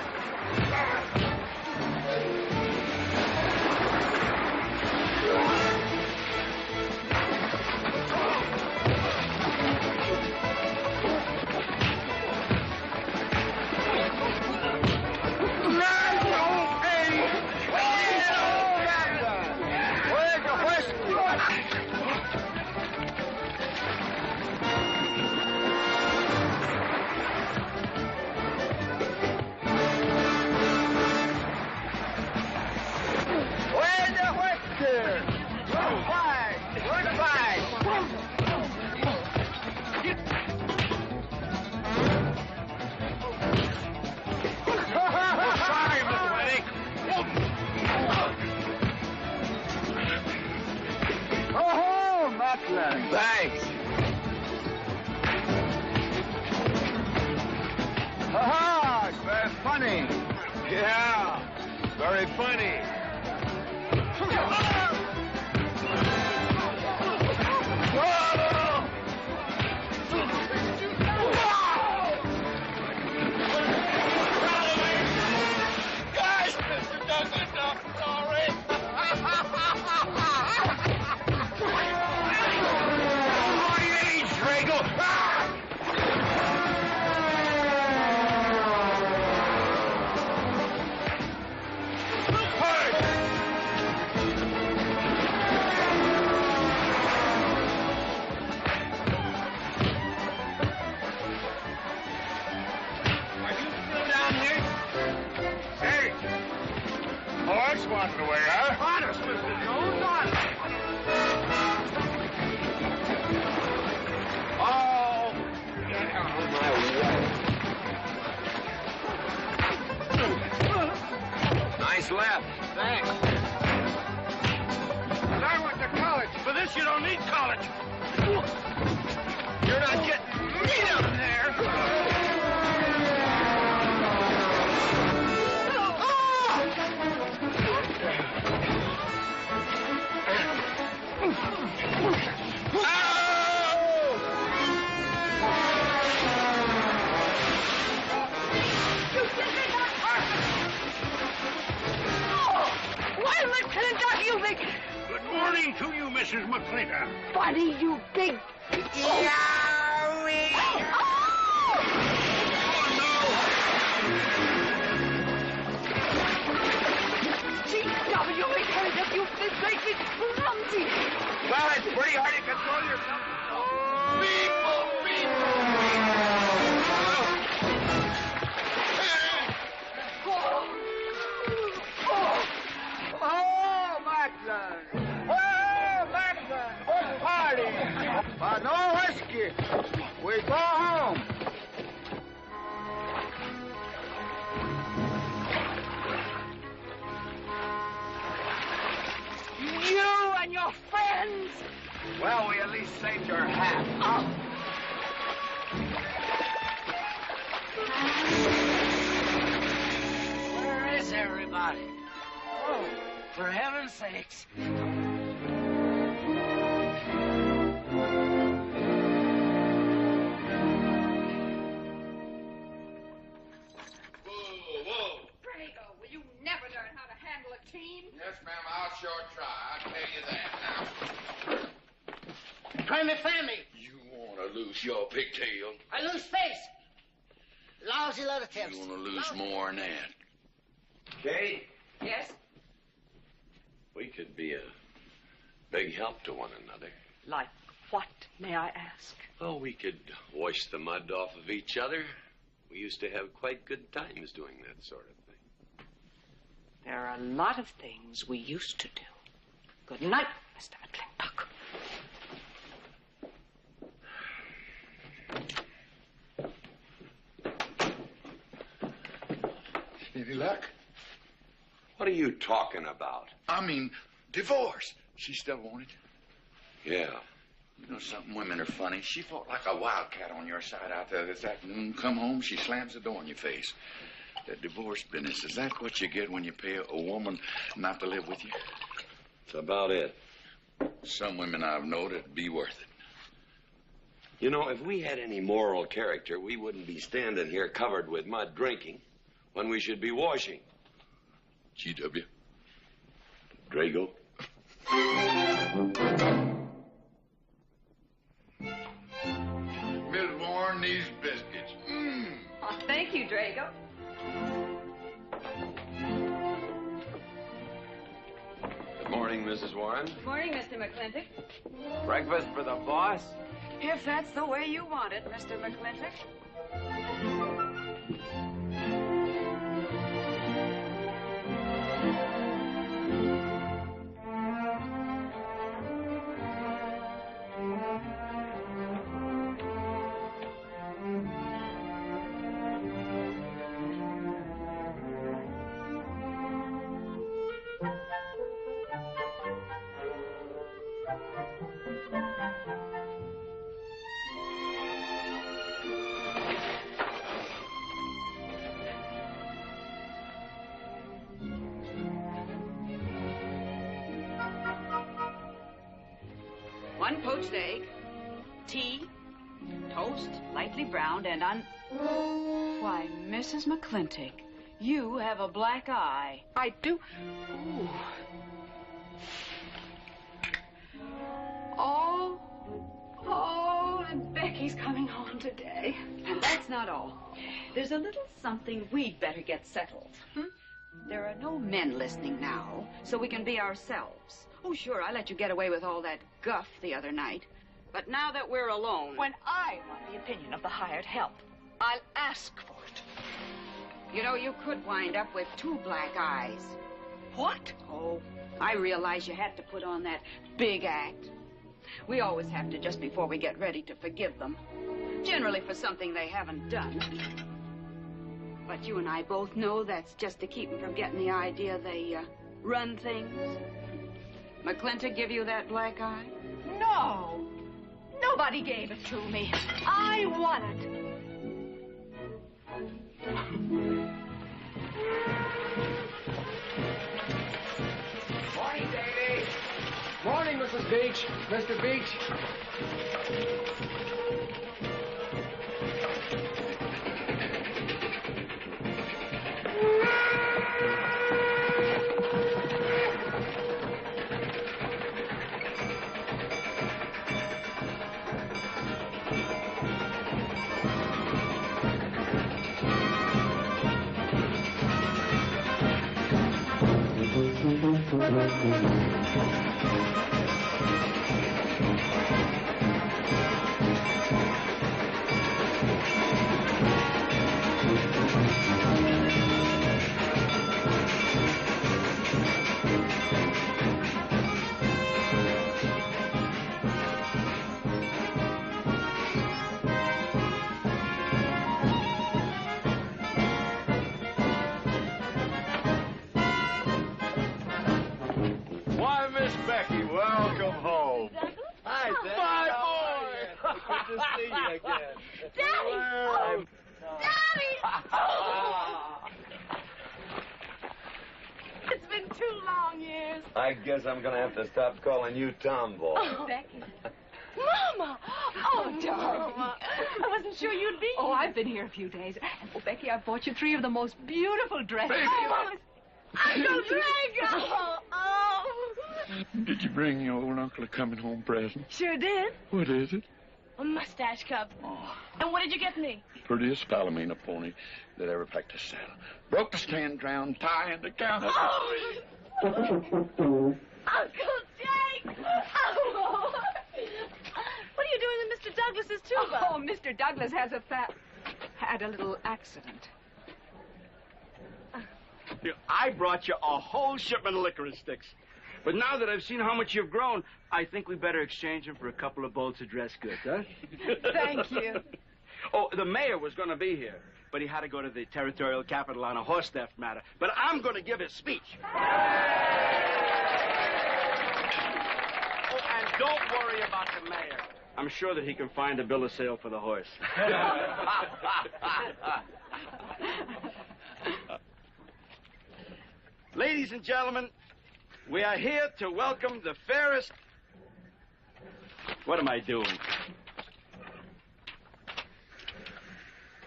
Thanks. Ha-ha! It's very funny. Yeah, very funny. Guys, Mr. Douglas, I'm sorry. this, you don't need college. You're not getting me down there. Why, McLintock, you big... Good morning to you, Mrs. McLintock. Buddy, you big... Yowie! G.W. McLintock, you big, great big clumsy... Well, it's pretty hard to control yourself. Oh, Macklin! Oh, Macklin! What party? No whiskey. We go home. You and your friends! Well, we at least saved your hat. Where is everybody? Oh, for heaven's sakes. Drago, will you never learn how to handle a team? Yes, ma'am, I'll sure try. I'll tell you that now. Try me, family. You want to lose your pigtail? I lose face. Lousy lot of tips. You want to lose more than that. Kate, Yes? we could be a big help to one another. Like what, may I ask? Well, we could wash the mud off of each other. We used to have quite good times doing that sort of thing. There are a lot of things we used to do. Good night, Mr. McLintock. Any luck? What are you talking about? I mean, divorce. She still wanted you. Yeah. You know something? Women are funny. She fought like a wildcat on your side out there this afternoon. Come home, she slams the door in your face. That divorce business, is that what you get when you pay a woman not to live with you? That's about it. Some women I've known it'd be worth it. You know, if we had any moral character, we wouldn't be standing here covered with mud drinking when we should be washing. G.W. Drago. Miss Warren, these biscuits. Oh, thank you, Drago. Good morning, Mrs. Warren. Morning, Mr. McLintock. Breakfast for the boss? If that's the way you want it, Mr. McLintock. One poached egg, tea, toast, lightly browned, and Why, Mrs. McLintock, you have a black eye. I do. Ooh. Oh, and Becky's coming home today. And that's not all. There's a little something we'd better get settled. There are no men listening now, so we can be ourselves. Oh, sure, I let you get away with all that guff the other night. But now that we're alone... When I want the opinion of the hired help, I'll ask for it. You know, you could wind up with 2 black eyes. What? Oh, I realize you had to put on that big act. We always have to just before we get ready to forgive them. Generally for something they haven't done. But you and I both know that's just to keep them from getting the idea they run things. McLintock give you that black eye? No! Nobody gave it to me. I won it. Morning, Davy. Morning, Mrs. Beach. Mr. Beach. Why, Miss Becky, welcome home. Hi, Dad. My boy. Good to see you again. Daddy! Well, Daddy! Oh. It's been 2 long years. I guess I'm gonna have to stop calling you Tomboy. Oh, Becky. Mama! Oh, darling. I wasn't sure you'd be. Oh, I've been here a few days. And, oh, Becky, I bought you 3 of the most beautiful dresses. Oh, Mama. Uncle Greg! Oh, oh. Did you bring your old uncle a coming home present? Sure did. What is it? A mustache cup. Oh. And what did you get me? Prettiest Palomino pony that ever practiced saddle. Broke the stand, drowned, tie in the counter. Oh. Uncle Jake! Oh. What are you doing in Mr. Douglas's tuba? Oh, Mr. Douglas had a little accident. I brought you a whole shipment of licorice sticks. But now that I've seen how much you've grown, I think we better exchange them for a couple of bolts of dress goods, huh? Thank you. Oh, the mayor was going to be here, but he had to go to the territorial capital on a horse theft matter. But I'm going to give his speech. Oh, and don't worry about the mayor. I'm sure that he can find a bill of sale for the horse. Ladies and gentlemen, we are here to welcome the fairest... What am I doing?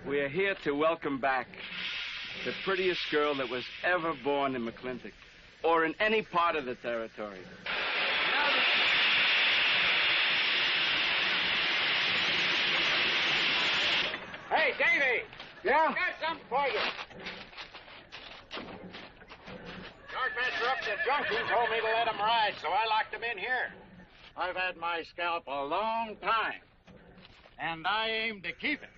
We are here to welcome back the prettiest girl that was ever born in McLintock, or in any part of the territory. Hey, Davy! Yeah? Got something for you. Yardmaster up the junction told me to let him ride, so I locked him in here. I've had my scalp a long time, and I aim to keep it.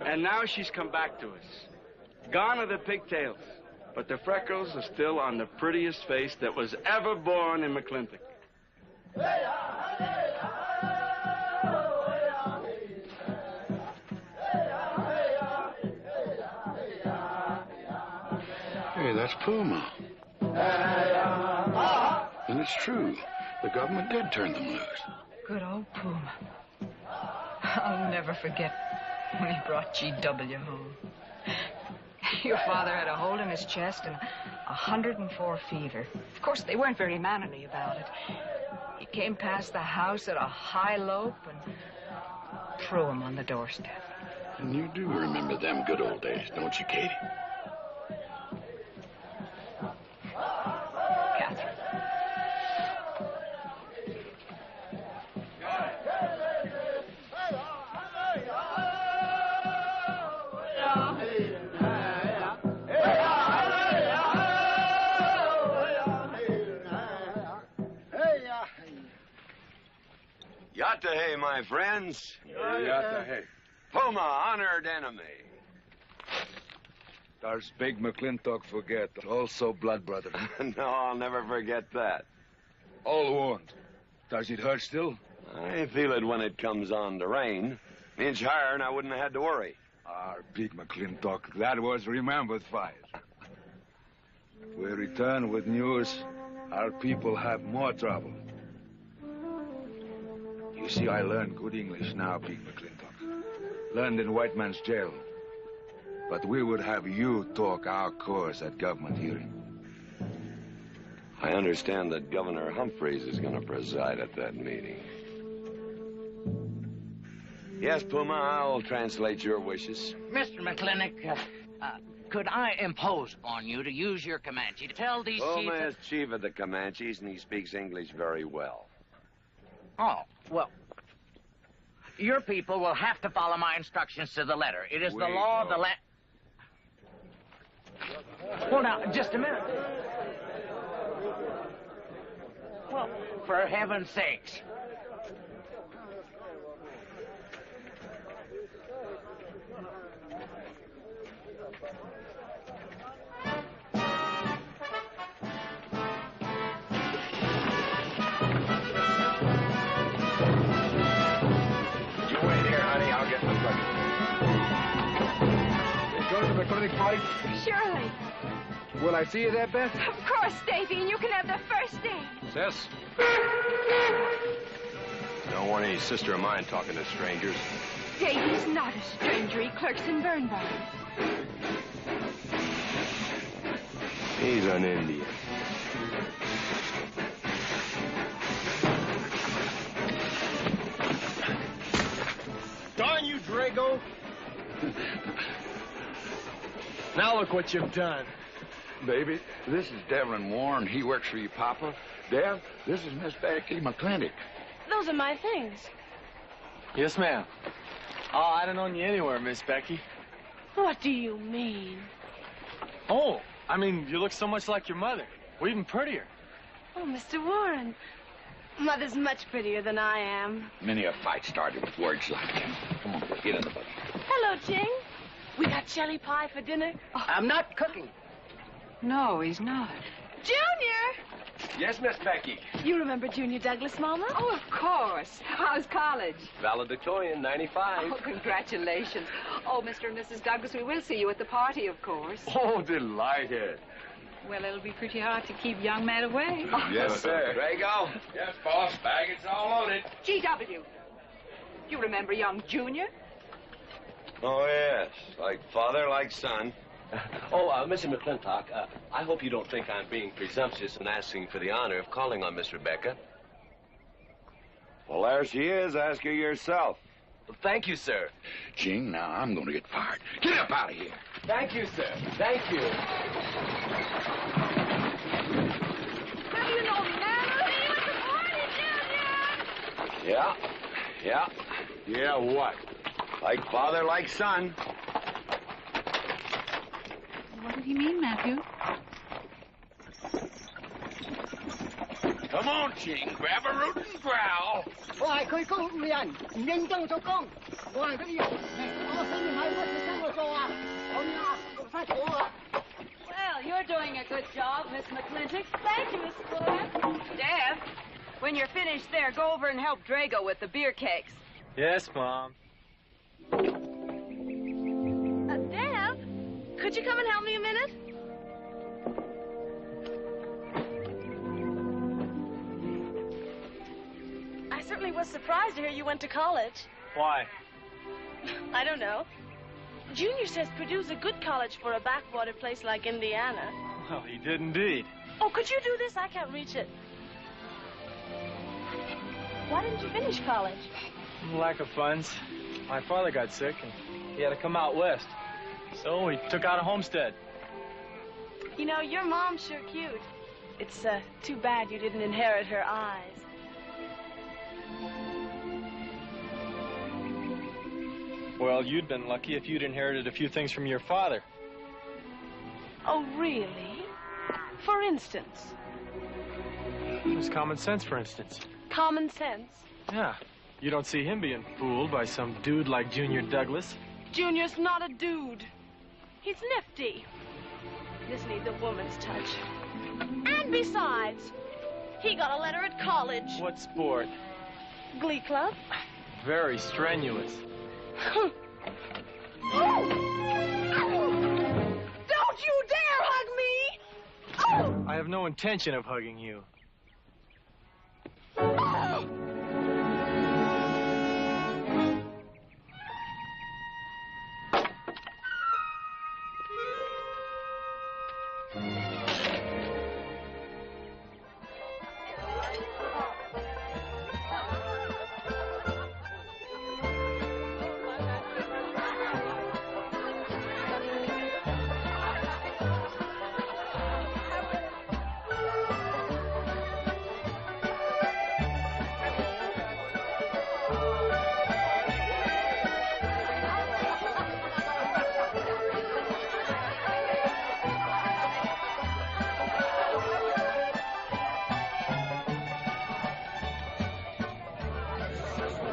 And now she's come back to us. Gone are the pigtails, but the freckles are still on the prettiest face that was ever born in McLintock. Hey, that's Puma. And it's true. The government did turn them loose. Good old Puma. I'll never forget when he brought G.W. home. Your father had a hole in his chest and 104 fever. Of course, they weren't very mannerly about it. He came past the house at a high lope and threw him on the doorstep. And you do remember them good old days, don't you, Katie? Catherine. Yatta-hey, my friends. Yatta-hey. Puma, honored enemy. Does big McLintock forget? Also blood brother. No, I'll never forget that. All wound. Does it hurt still? I feel it when it comes on to rain. An inch higher and I wouldn't have had to worry. Big McLintock, that was remembered fight. We return with news. Our people have more trouble. You see, I learned good English now, Big McLintock. Learned in white man's jail. But we would have you talk our cause at government hearing. I understand that Governor Humphreys is going to preside at that meeting. Yes, Puma, I'll translate your wishes. Mr. McLintock, could I impose upon you to use your Comanche to tell these chiefs... Puma is chief of the Comanches, and he speaks English very well. Oh, well, your people will have to follow my instructions to the letter. It is the law of the land... Well, now, just a minute. Well, for heaven's sakes. You wait here, honey. I'll get the buggy. Go to the clinic party? Surely. Will I see you there, Beth? Of course, Davy, and you can have the first day. Sis? Don't want any sister of mine talking to strangers. Davy's not a stranger. He clerks in Birnbaum. He's an Indian. Darn you, Drago! Now look what you've done. Baby, this is Devlin Warren. He works for you, Papa. Dev, this is Miss Becky McLintock. Those are my things. Yes, ma'am. Oh, I don't known you anywhere, Miss Becky. What do you mean? Oh, I mean, you look so much like your mother. Or even prettier. Oh, Mr. Warren. Mother's much prettier than I am. Many a fight started with words like that. Come on, get in the buggy. Hello, Ching. We got jelly pie for dinner. Oh. I'm not cooking. No, he's not. Junior! Yes, Miss Becky. You remember Junior Douglas, Mama? Oh, of course. How's college? Valedictorian, 95. Oh, congratulations. Oh, Mr. and Mrs. Douglas, we will see you at the party, of course. Oh, delighted. Well, it'll be pretty hard to keep young men away. Yes, sir. Drago? Yes, boss. Baggage all loaded. G.W. You remember young Junior? Oh, yes. Like father, like son. Mr. McLintock, I hope you don't think I'm being presumptuous in asking for the honor of calling on Miss Rebecca. Well, there she is. Ask her yourself. Well, thank you, sir. Jing, now I'm going to get fired. Get up out of here. Thank you, sir. Thank you. Well, you know, Mama, see you at the party, Junior! Yeah. Yeah, what? Like father, like son. What did he mean, Matthew? Come on, Ching. Grab a root and growl. 我係佢高人，唔認真做工。我係嗰啲人，我死唔係乜嘢跟我做啊！我呀，唔使做啊！ Well, you're doing a good job, Miss McLintock. Thank you, Miss Flora. Dev, when you're finished there, go over and help Drago with the beer cakes. Yes, Mom. Dev, could you come and help me a minute? I certainly was surprised to hear you went to college. Why? I don't know. Junior says Purdue's a good college for a backwater place like Indiana. Well, he did indeed. Oh, could you do this? I can't reach it. Why didn't you finish college? Lack of funds. My father got sick, and he had to come out west. So we took out a homestead. You know, your mom's sure cute. It's too bad you didn't inherit her eyes. Well, you'd been lucky if you'd inherited a few things from your father. Oh, really? For instance? It was common sense, for instance. Common sense? Yeah. You don't see him being fooled by some dude like Junior Douglas. Junior's not a dude. He's nifty. This needs a woman's touch. And besides, he got a letter at college. What sport? Glee club. Very strenuous. Don't you dare hug me! I have no intention of hugging you.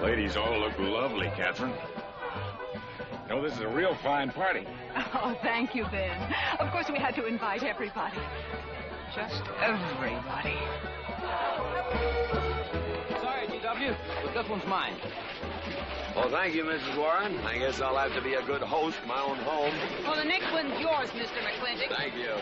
Ladies all look lovely, Catherine. You know, this is a real fine party. Oh, thank you, Ben. Of course, we had to invite everybody. Just everybody. Sorry, GW, but this one's mine. Well, thank you, Mrs. Warren. I guess I'll have to be a good host in my own home. Well, the next one's yours, Mr. McLintock. Thank you.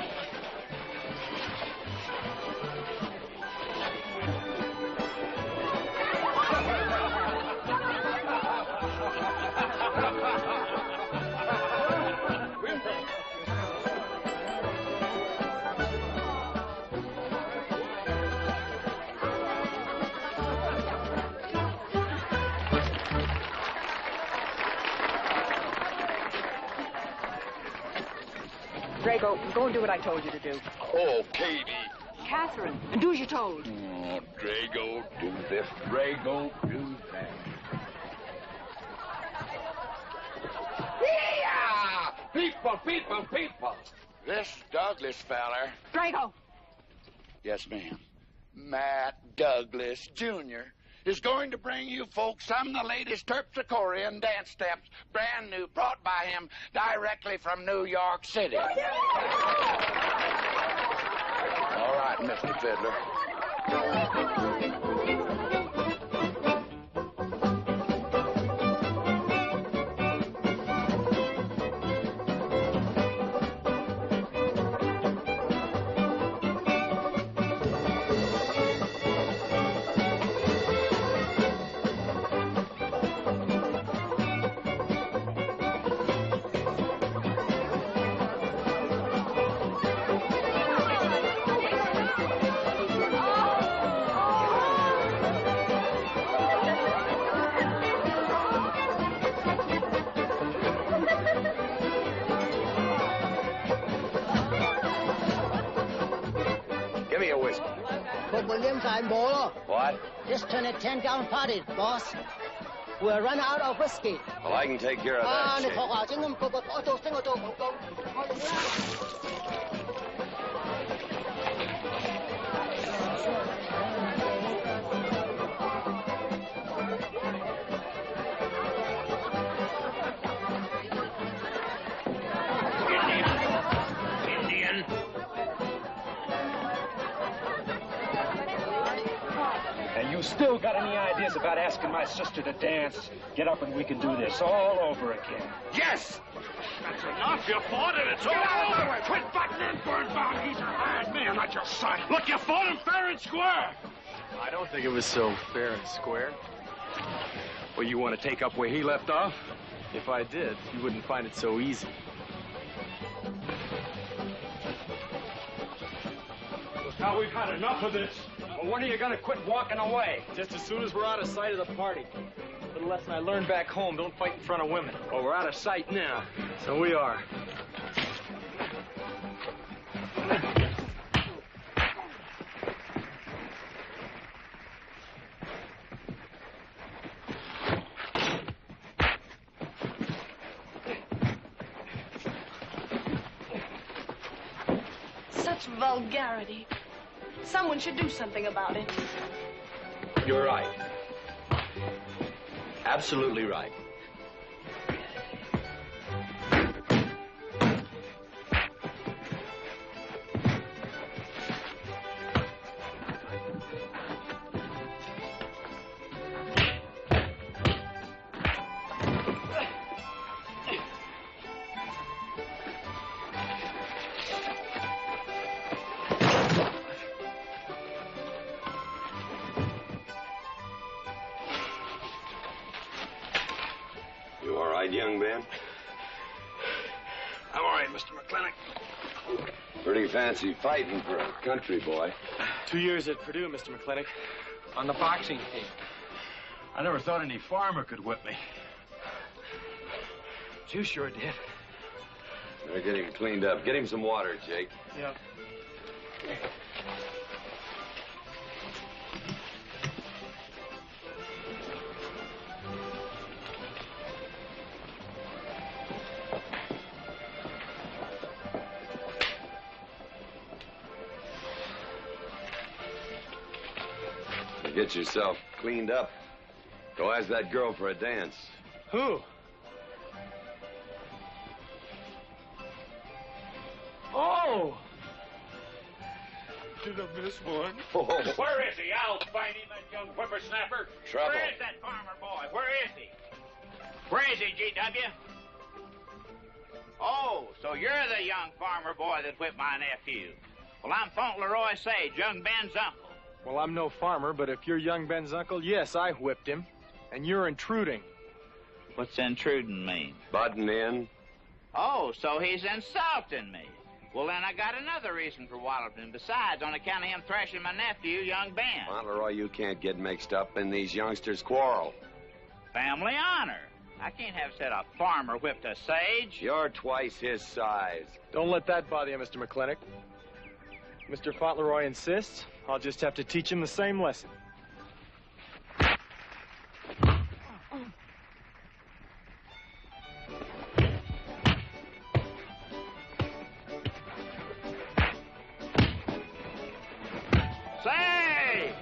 Drago, go and do what I told you to do. Oh, Katie. Catherine, do as you're told. Oh, Drago, do this. Drago, do that. Yeah! People. This Douglas feller. Drago! Yes, ma'am. Matt Douglas, Jr. is going to bring you folks some of the latest terpsichorean dance steps, brand new, brought by him directly from New York City. All right, Mr. Fiddler. Give me a whiskey. What? Just turn a 10-gallon party, boss. We'll run out of whiskey. Well, I can take care of that. Shane. Indian. And you still got any ideas about asking my sister to dance? Get up and we can do this all over again. Yes! That's enough. You fought it. It's all over. Quit butting in, Birnbaum. He's a hard man at your side. Look, you fought him fair and square. I don't think it was so fair and square. Well, you want to take up where he left off? If I did, you wouldn't find it so easy. Look, now we've had enough of this. Well, when are you going to quit walking away? Just as soon as we're out of sight of the party. A little lesson I learned back home, don't fight in front of women. Well, we're out of sight now. So we are. Such vulgarity. Someone should do something about it. You're right. Absolutely right. right, Mr. McLintock. Pretty fancy fighting for a country boy. 2 years at Purdue, Mr. McLintock, on the boxing team. I never thought any farmer could whip me. You sure did. Better get him cleaned up. Get him some water, Jake. Yep. Get yourself cleaned up. Go ask that girl for a dance. Who? Oh! Did I miss one? Oh. Where is he? I'll find him, that young whippersnapper. Trouble. Where is that farmer boy? Where is he? Where is he, G.W.? Oh, so you're the young farmer boy that whipped my nephew. Well, I'm Fauntleroy Sage, young Ben's uncle. Well, I'm no farmer, but if you're young Ben's uncle, yes, I whipped him. And you're intruding. What's intruding mean? Butting in. Oh, so he's insulting me. Well, then I got another reason for walloping him. Besides, on account of him thrashing my nephew, young Ben. Fauntleroy, you can't get mixed up in these youngsters' quarrel. Family honor. I can't have said a farmer whipped a sage. You're twice his size. Don't let that bother you, Mr. McLintock. Mr. Fauntleroy insists. I'll just have to teach him the same lesson. Say!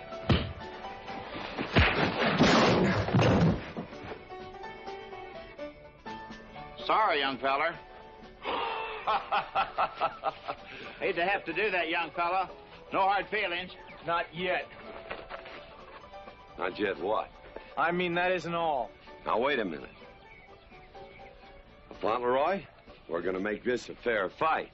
Sorry, young feller. Hate to have to do that, young fella. No hard feelings. Not yet. Not yet what? I mean, that isn't all. Now, wait a minute. Fauntleroy, we're going to make this a fair fight.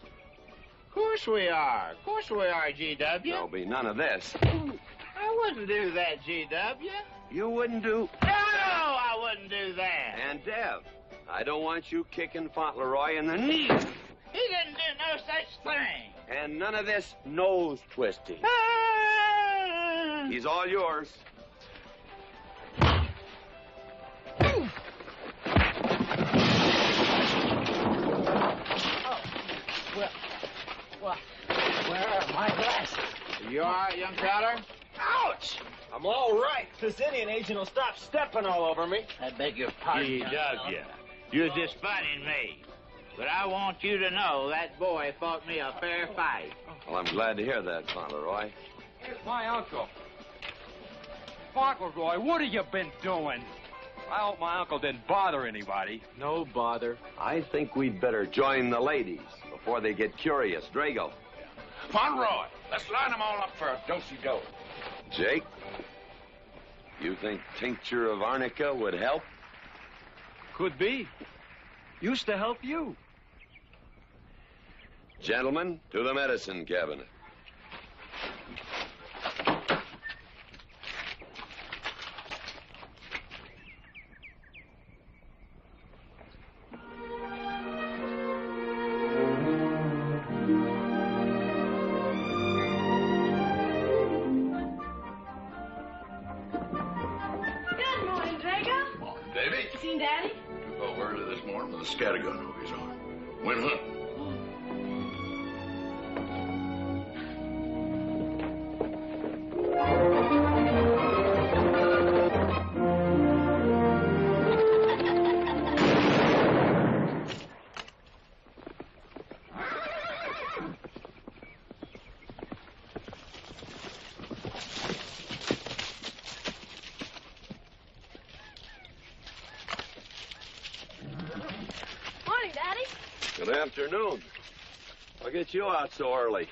Of course we are. Of course we are, G.W. There'll be none of this. I wouldn't do that, G.W. You wouldn't do... No, I wouldn't do that. And Dev, I don't want you kicking Fauntleroy in the knee. He didn't do no such thing. And none of this nose twisting. He's all yours. Well, where are my glasses? You all right, young feller? Ouch! I'm all right. This Indian agent will stop stepping all over me. I beg your pardon. G.W. You're just funning me. But I want you to know that boy fought me a fair fight. Well, I'm glad to hear that, Fauntleroy. Here's my uncle. Fauntleroy, what have you been doing? I hope my uncle didn't bother anybody. No bother. I think we'd better join the ladies before they get curious. Drago. Fauntleroy, let's line them all up for a do-si-do. Jake, you think tincture of arnica would help? Could be. Used to help you. Gentlemen, to the medicine cabinet. Good morning, Drago. Morning, Davy. You seen Daddy? Took over early this morning with a scattergun over his arm. Went hunting. Morning, Daddy. Good afternoon. I'll get you out so early.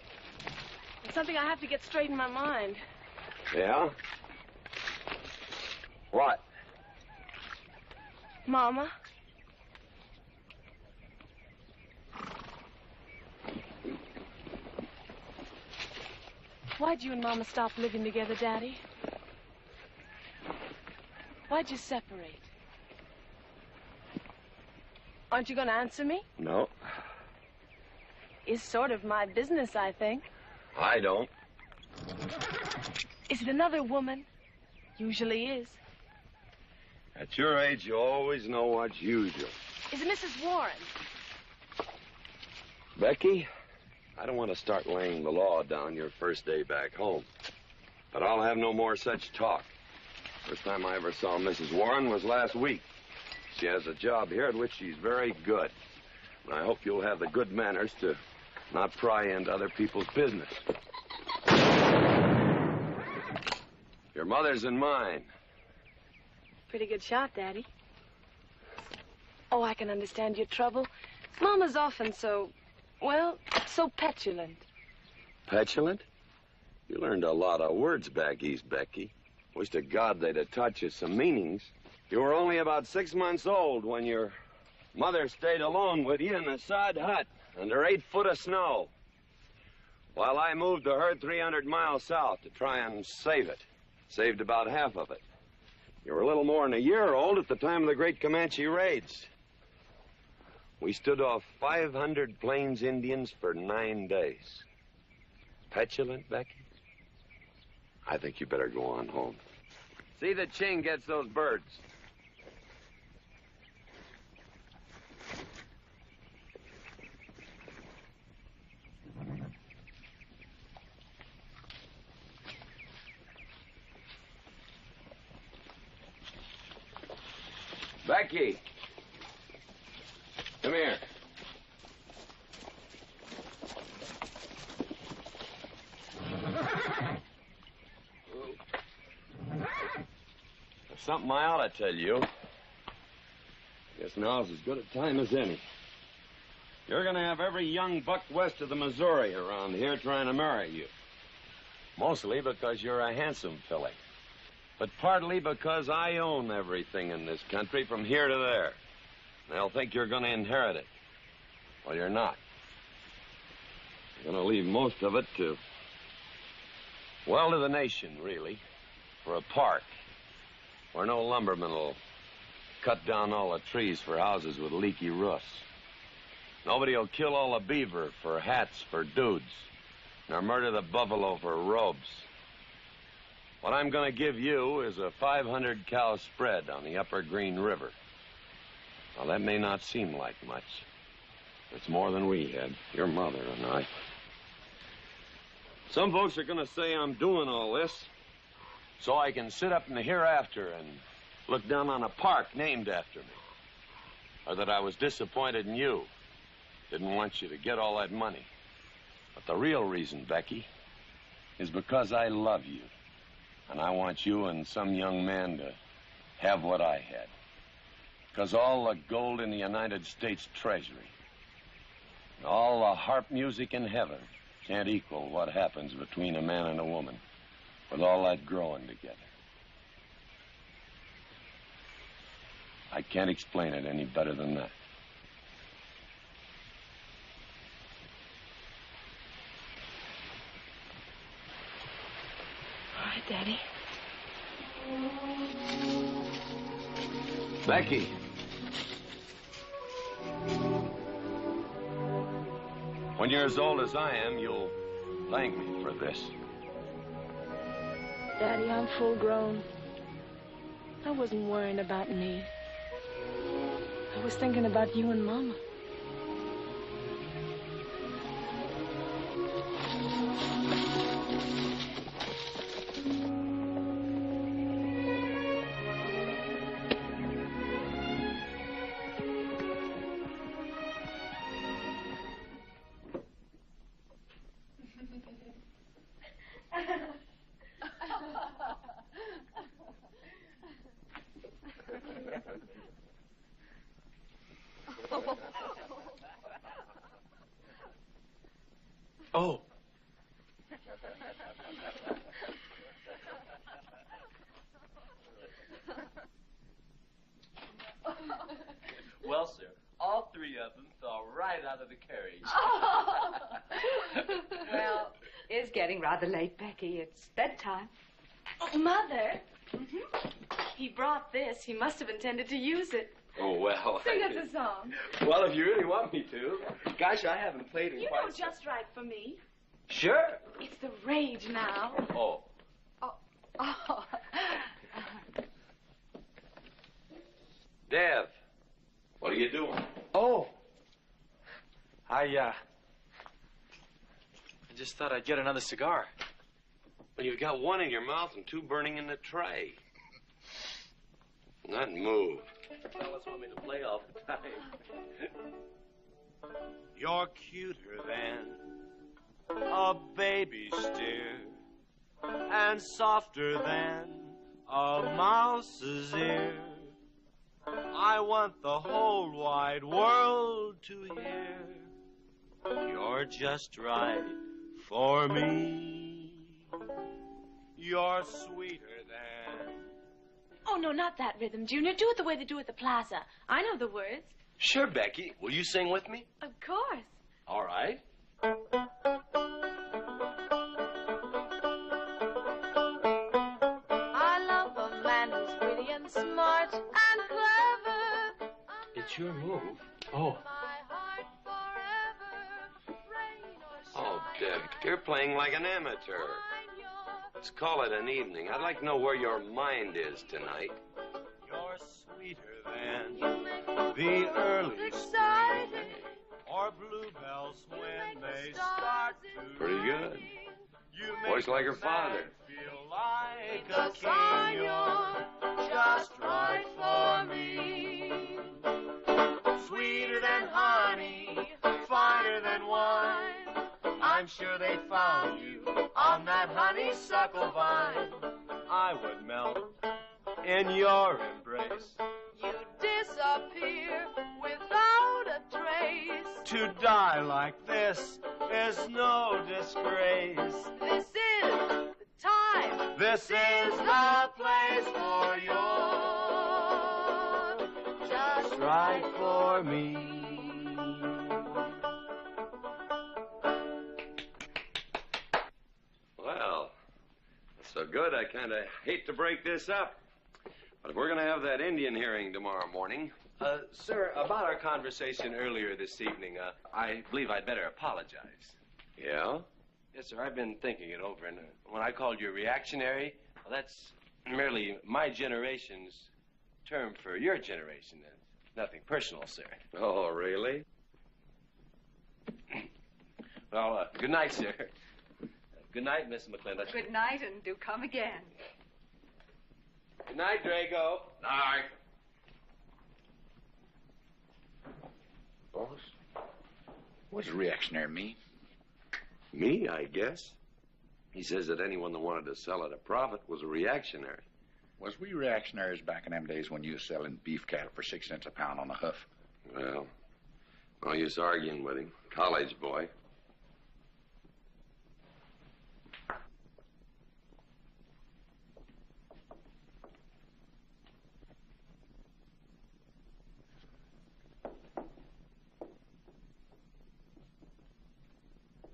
It's something I have to get straight in my mind. Yeah? What? Mama? Why'd you and Mama stop living together, Daddy? Why'd you separate? Aren't you going to answer me? No. is sort of my business, I think. I don't. Is it another woman? Usually is. At your age, you always know what's usual. Is it Mrs. Warren? Becky, I don't want to start laying the law down your first day back home. But I'll have no more such talk. First time I ever saw Mrs. Warren was last week. She has a job here at which she's very good. And I hope you'll have the good manners to not pry into other people's business. Your mother's and mine. Pretty good shot, Daddy. Oh, I can understand your trouble. Mama's often so, well, so petulant. Petulant? You learned a lot of words back east, Becky. Wish to God they'd have taught you some meanings. You were only about 6 months old when your mother stayed alone with you in a sod hut under 8 foot of snow, while I moved the herd 300 miles south to try and save it. Saved about half of it. You were a little more than a year old at the time of the great Comanche raids. We stood off 500 Plains Indians for 9 days. Petulant, Becky? I think you better go on home. See that Ching gets those birds. Becky! Come here. There's something I ought to tell you. Guess now's as good a time as any. You're going to have every young buck west of the Missouri around here trying to marry you. Mostly because you're a handsome filly. But partly because I own everything in this country from here to there. They'll think you're going to inherit it. Well, you're not. You're going to leave most of it to, well, to the nation, really, for a park where no lumberman will cut down all the trees for houses with leaky roofs. Nobody will kill all the beaver for hats for dudes, nor murder the buffalo for robes. What I'm going to give you is a 500-cow spread on the upper Green River. Now, that may not seem like much. It's more than we had, your mother and I. Some folks are going to say I'm doing all this so I can sit up in the hereafter and look down on a park named after me. Or that I was disappointed in you. Didn't want you to get all that money. But the real reason, Becky, is because I love you. And I want you and some young man to have what I had. Because all the gold in the United States Treasury, and all the harp music in heaven can't equal what happens between a man and a woman with all that growing together. I can't explain it any better than that. All right, Daddy. Becky. When you're as old as I am, you'll thank me for this. Daddy, I'm full grown. I wasn't worrying about me. I was thinking about you and Mama. Oh. Well, sir, all three of them fell right out of the carriage. Well, it's getting rather late, Becky. It's bedtime. Oh, Mother. He brought this. He must have intended to use it. Oh, well. Sing us a song. Well, if you really want me to. Gosh, I haven't played in You quite know just right for me. Sure. It's the rage now. Oh. Oh. Dev, what are you doing? Oh. I just thought I'd get another cigar. Well, you've got one in your mouth and two burning in the tray. Not move. Fellas want me to play all the time. You're cuter than a baby steer, and softer than a mouse's ear. I want the whole wide world to hear. You're just right for me. You're sweeter than... Oh, no, not that rhythm, Junior. Do it the way they do at the plaza. I know the words. Sure, Becky. Will you sing with me? Of course. All right. I love a man who's witty and smart and clever. It's your move. Oh. Oh, Deb, you're playing like an amateur. Let's call it an evening. I'd like to know where your mind is tonight. You're sweeter than the early spring, or bluebells when they start to Pretty good. ring. Voice like her father. Feel like a king, you're just right for me. Sweeter than honey, finer than wine. I'm sure they found you on that honeysuckle vine. I would melt in your embrace. You disappear without a trace. To die like this is no disgrace. This is the time. This is the place for you. Just Right for me. Well, so good. I kind of hate to break this up. But if we're going to have that Indian hearing tomorrow morning... Sir, about our conversation earlier this evening, I believe I'd better apologize. Yeah? Yes, sir, I've been thinking it over, and when I called you reactionary, well, that's merely my generation's term for your generation. Nothing personal, sir. Oh, really? Well, good night, sir. Good night, Miss McLintock. Good night, and do come again. Good night, Drago. Night. Boss? What does reactionary mean? Me, I guess. He says that anyone that wanted to sell at a profit was a reactionary. Was we reactionaries back in them days when you was selling beef cattle for 6 cents a pound on the hoof? Well, no use arguing with him. College boy.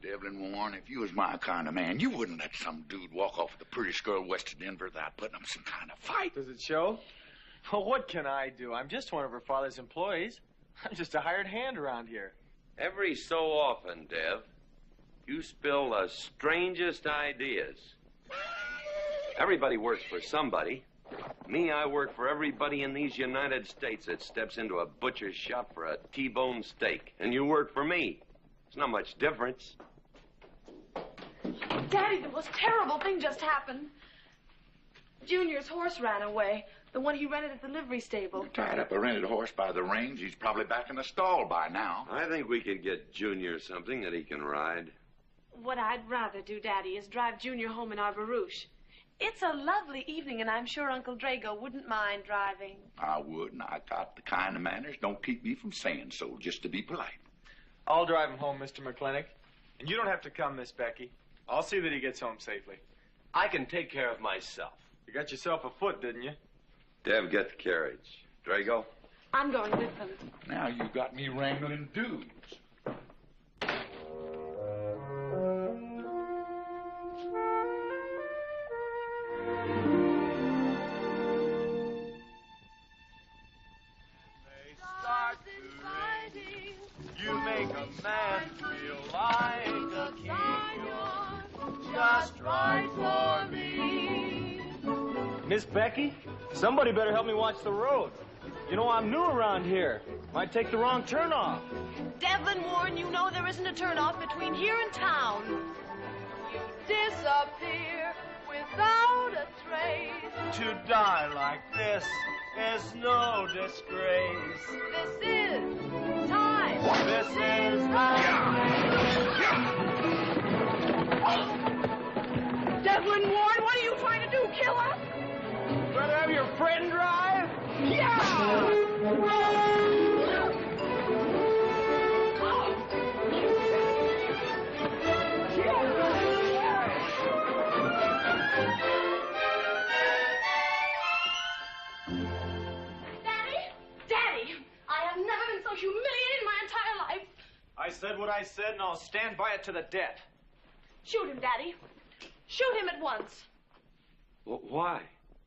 Devlin Warren, if you was my kind of man, you wouldn't let some dude walk off with the prettiest girl west of Denver without putting up some kind of fight. Does it show? Well, what can I do? I'm just one of her father's employees. I'm just a hired hand around here. Every so often, Dev, you spill the strangest ideas. Everybody works for somebody. Me, I work for everybody in these United States that steps into a butcher's shop for a T-bone steak. And you work for me. There's not much difference. Daddy, the most terrible thing just happened. Junior's horse ran away. The one he rented at the livery stable. Tied up a rented horse by the reins. He's probably back in the stall by now. I think we could get Junior something that he can ride. What I'd rather do, Daddy, is drive Junior home in our barouche. It's a lovely evening, and I'm sure Uncle Drago wouldn't mind driving. I would, and I got the kind of manners don't keep me from saying so, just to be polite. I'll drive him home, Mr. McLintock. And you don't have to come, Miss Becky. I'll see that he gets home safely. I can take care of myself. You got yourself a foot, didn't you? Dev, get the carriage. Drago? I'm going with them. Now you got me wrangling dudes. man feel like a king. Just right for me. Miss Becky, somebody better help me watch the road. You know, I'm new around here. Might take the wrong turn off. Devlin Warren, you know there isn't a turnoff between here and town. You disappear without a trace. To die like this is no disgrace. This is time. This is Devlin Warren, what are you trying to do? Kill us? Rather have your friend drive? Humiliated my entire life. I said what I said, and I'll stand by it to the death. Shoot him, Daddy. Shoot him at once. Well, why?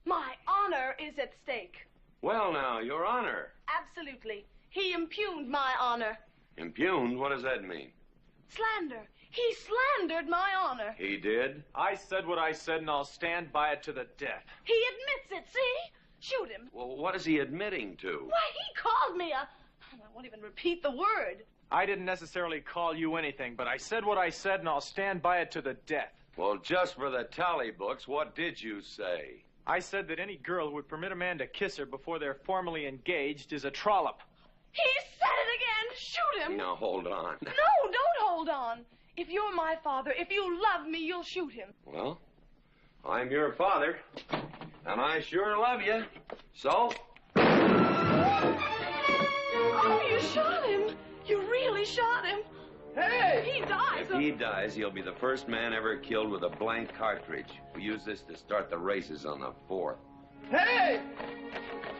My honor is at stake. Well, now, Your Honor. Absolutely. He impugned my honor. Impugned? What does that mean? Slander. He slandered my honor. He did? I said what I said, and I'll stand by it to the death. He admits it, see? Shoot him. Well, what is he admitting to? Why, he called me a... I won't even repeat the word. I didn't necessarily call you anything, but I said what I said, and I'll stand by it to the death. Well, just for the tally books, what did you say? I said that any girl who would permit a man to kiss her before they're formally engaged is a trollop. He said it again! Shoot him! Now, hold on. No, don't hold on. If you're my father, if you love me, you'll shoot him. Well, I'm your father, and I sure love you. So... Oh, you shot him. You really shot him. Hey! He dies. If he dies, he'll be the first man ever killed with a blank cartridge. We use this to start the races on the 4th. Hey!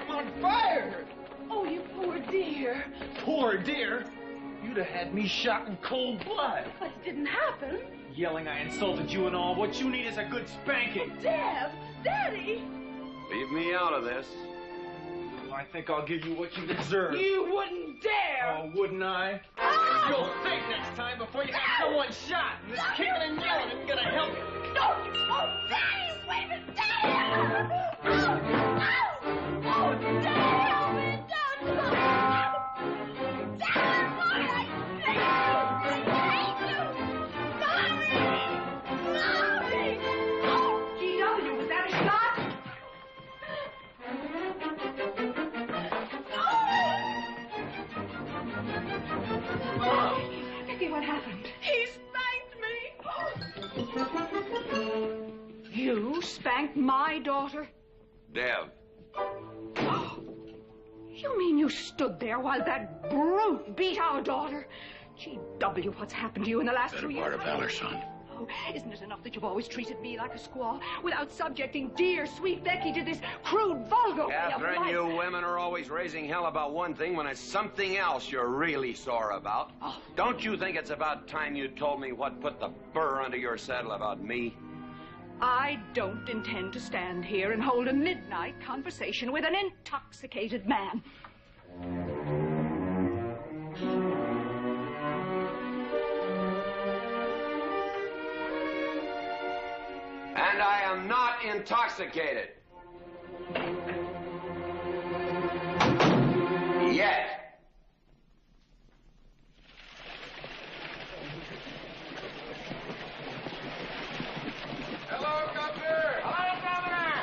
I'm on fire! Oh, you poor dear. Poor dear? You'd have had me shot in cold blood. But it didn't happen. Yelling I insulted you and all. What you need is a good spanking. Dev! Daddy! Leave me out of this. I think I'll give you what you deserve. You wouldn't dare! Oh, wouldn't I? Ah! You'll think next time before you have someone shot. And this kicking and yelling isn't gonna help you. No! Oh, Daddy! Wait a minute! Daddy! Oh, Daddy! Help me! Don't stop! Daddy, Lord, I hate you! Mommy! Oh, G.W., was that a shot? Vicky, what happened? He spanked me. You spanked my daughter? Dev. You mean you stood there while that brute beat our daughter? G.W., what's happened to you in the last 2 years? Better part of valor, son. Oh, isn't it enough that you've always treated me like a squaw without subjecting dear, sweet Becky to this crude, vulgar way of Catherine, life? you women are always raising hell about one thing when it's something else you're really sore about. Oh. Don't you think it's about time you told me what put the burr under your saddle about me? I don't intend to stand here and hold a midnight conversation with an intoxicated man. And I am not intoxicated. Yet. Hello, Governor! Hello, Governor!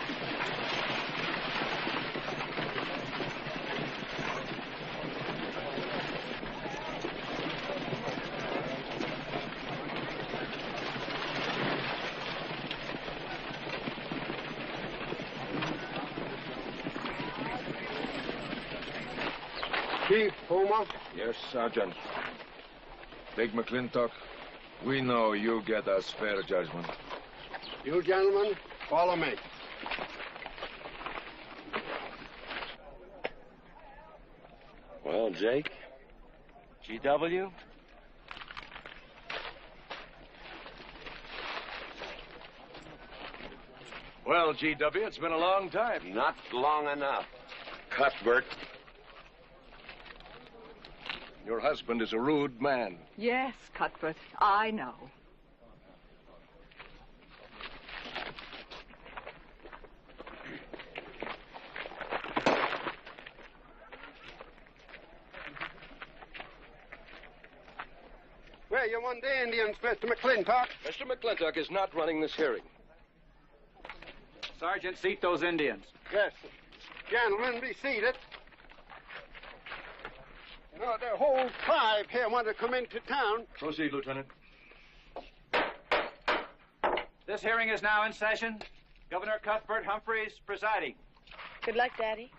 Chief Puma? Yes, Sergeant. Big McLintock, we know you get us fair judgment. You gentlemen, follow me. Well, Jake? G.W.? Well, G.W., it's been a long time. Not long enough. Cuthbert. Your husband is a rude man. Yes, Cuthbert, I know. Where you want the Indians, Mr. McLintock? Mr. McLintock is not running this hearing. Sergeant, seat those Indians. Yes. Gentlemen, be seated. You know, the whole tribe here want to come into town. Proceed, Lieutenant. This hearing is now in session. Governor Cuthbert Humphreys presiding. Good luck, Daddy.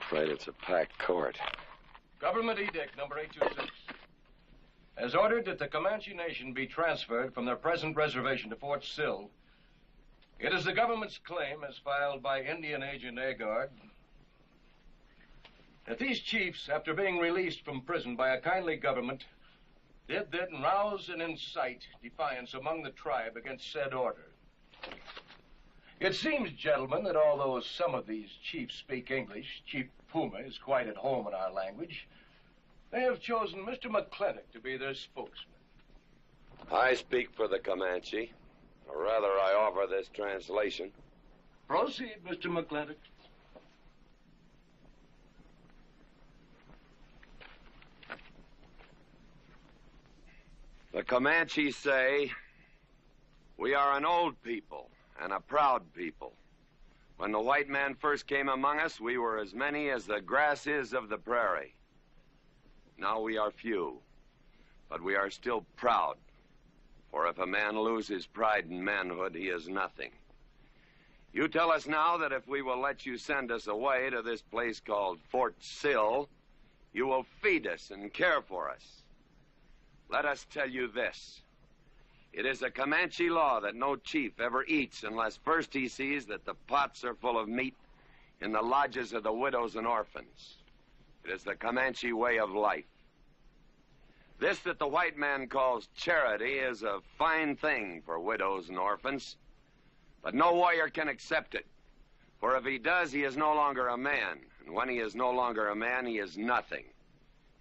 Afraid it's a packed court. Government Edict number 826 has ordered that the Comanche Nation be transferred from their present reservation to Fort Sill. It is the government's claim, as filed by Indian Agent Agard, that these chiefs, after being released from prison by a kindly government, did then rouse and incite defiance among the tribe against said order. It seems, gentlemen, that although some of these chiefs speak English, Chief Puma is quite at home in our language, they have chosen Mr. McLintock to be their spokesman. I speak for the Comanche. Or rather, I offer this translation. Proceed, Mr. McLintock. The Comanche say, we are an old people and a proud people. When the white man first came among us, we were as many as the grass is of the prairie. Now we are few, but we are still proud. For if a man loses pride in manhood, he is nothing. You tell us now that if we will let you send us away to this place called Fort Sill, you will feed us and care for us. Let us tell you this. It is a Comanche law that no chief ever eats unless first he sees that the pots are full of meat in the lodges of the widows and orphans. It is the Comanche way of life. This that the white man calls charity is a fine thing for widows and orphans, but no warrior can accept it. For if he does, he is no longer a man, and when he is no longer a man, he is nothing,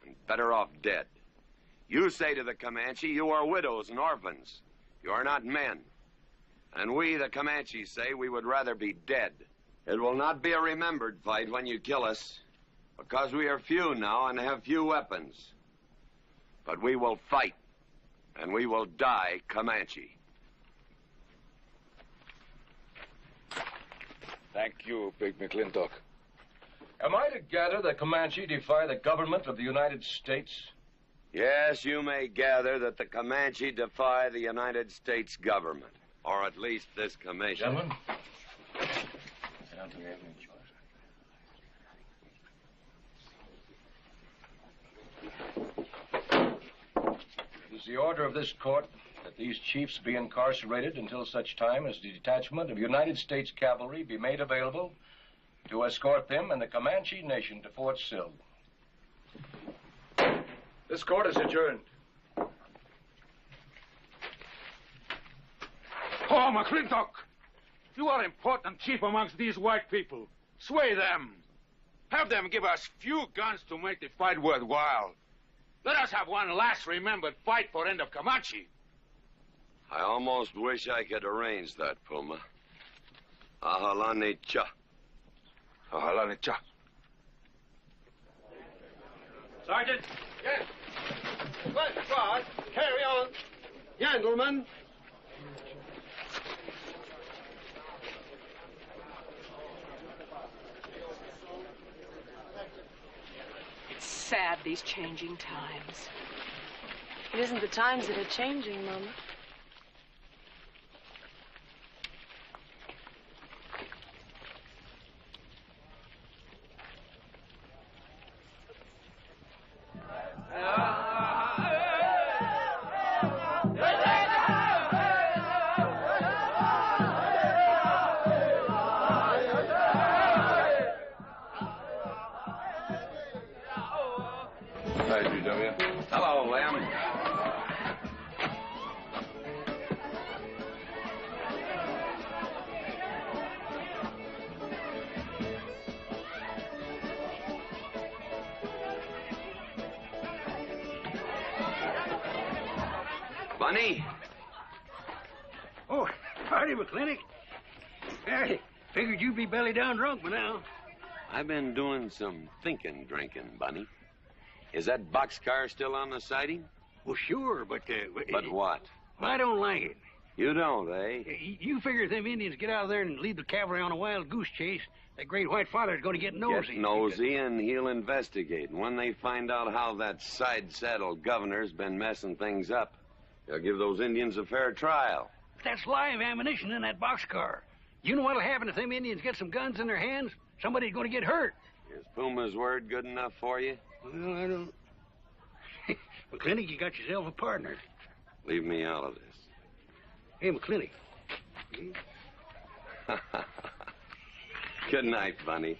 and better off dead. You say to the Comanche, you are widows and orphans. You are not men. And we, the Comanche, say we would rather be dead. It will not be a remembered fight when you kill us, because we are few now and have few weapons. But we will fight, and we will die Comanche. Thank you, Big McLintock. Am I to gather that Comanche defy the government of the United States? Yes, you may gather that the Comanche defy the United States government, or at least this commission. Gentlemen, it is the order of this court that these chiefs be incarcerated until such time as the detachment of United States cavalry be made available to escort them and the Comanche Nation to Fort Sill. This court is adjourned. Oh, McLintock! You are important chief amongst these white people. Sway them. Have them give us few guns to make the fight worthwhile. Let us have one last remembered fight for end of Comanche. I almost wish I could arrange that, Puma. Ahalani cha. Ahalani cha. Sergeant. Yes. Let's start. Carry on. Gentlemen. It's sad, these changing times. It isn't the times that are changing, Mama. Hello, Lem. Bunny? Oh, howdy, McLintock. I figured you'd be belly down drunk by now. I've been doing some drinking, Bunny. Is that boxcar still on the siding? Well, sure, but... But what? I don't like it. You don't, eh? You figure if them Indians get out of there and lead the cavalry on a wild goose chase, that great white father's going to get nosy. Get nosy, and he'll investigate. And when they find out how that side-saddle governor's been messing things up, they'll give those Indians a fair trial. That's live ammunition in that boxcar. You know what'll happen if them Indians get some guns in their hands? Somebody's going to get hurt. Is Puma's word good enough for you? Well, I don't... McLintock, you got yourself a partner. Leave me out of this. Hey, McLintock. Good night, Bunny.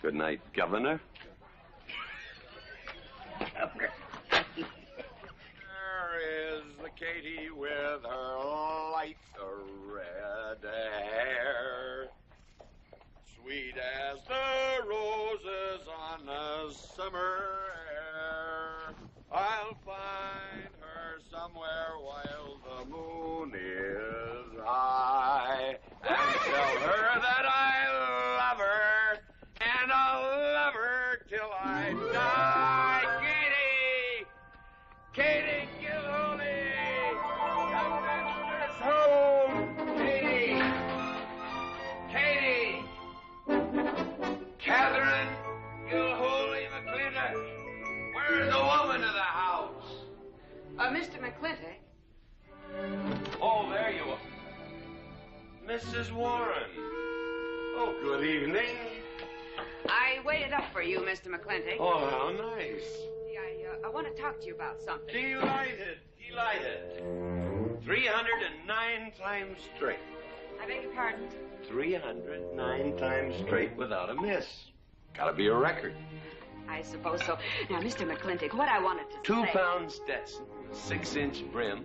Good night, Governor. There is the Katie with her light red hair, sweet as the roses on a summer air. I'll find her somewhere while the moon is high, and tell her that I love her, and I'll love her till I die. Katie Gilhooly, young master's home. Katie, Catherine Gilhooly McLintock, where's the woman of the house? Mr. McLintock. Oh, there you are. Mrs. Warren. Oh, good evening. I waited up for you, Mr. McLintock. Oh, how nice. I want to talk to you about something. Delighted. 309 times straight. I beg your pardon? 309 times straight without a miss. Gotta be a record. I suppose so. Now, Mr. McLintock, what I wanted to say... 2 pound Stetson, 6-inch brim,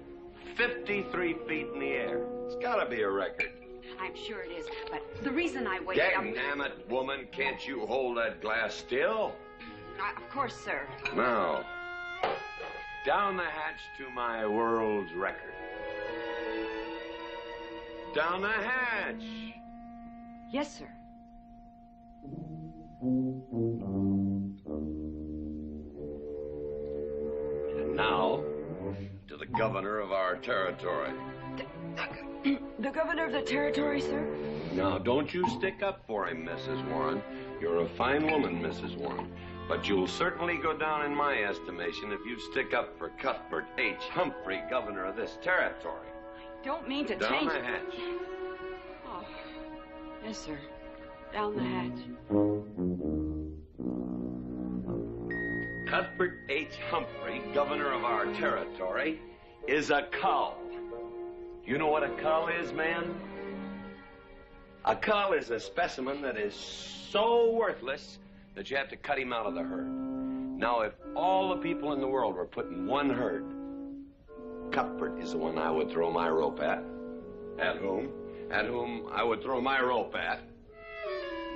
53 feet in the air. It's gotta be a record. I'm sure it is, but the reason I waited up... Dammit, woman, can't you hold that glass still? Of course, sir. Now, down the hatch to my world's record. Down the hatch. Yes, sir. And now, to the governor of our territory. The governor of the territory, sir? Now, don't you stick up for him, Mrs. Warren. You're a fine woman, Mrs. Warren. But you'll certainly go down in my estimation if you stick up for Cuthbert H. Humphrey, governor of this territory. I don't mean to down change... the hatch. Oh, yes, sir. Down the hatch. Cuthbert H. Humphrey, governor of our territory, is a cull. You know what a cull is, man? A cull is a specimen that is so worthless that you have to cut him out of the herd. Now, if all the people in the world were put in one herd, Cuthbert is the one I would throw my rope at. At whom I would throw my rope at.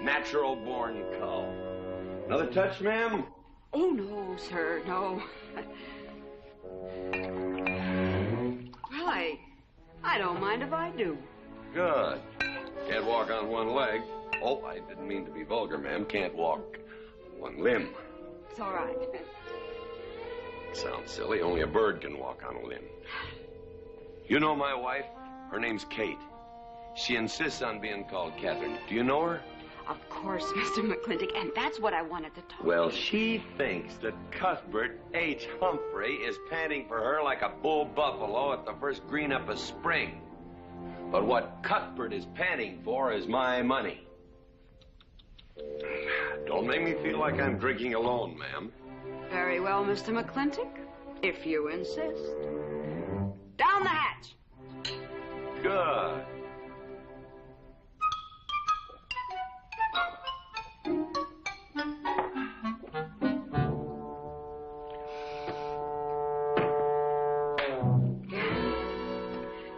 Natural-born cull. Another touch, ma'am? Oh, no, sir, no. Well, I don't mind if I do. Good. Can't walk on one leg. Oh, I didn't mean to be vulgar, ma'am. Can't walk one limb. It's all right. Sounds silly. Only a bird can walk on a limb. You know my wife? Her name's Kate. She insists on being called Catherine. Do you know her? Of course, Mr. McLintock, and that's what I wanted to talk Well, she thinks that Cuthbert H. Humphrey is panting for her like a bull buffalo at the first green up of spring. But what Cuthbert is panting for is my money. Don't make me feel like I'm drinking alone, ma'am. Very well, Mr. McLintock, if you insist. Down the hatch. Good.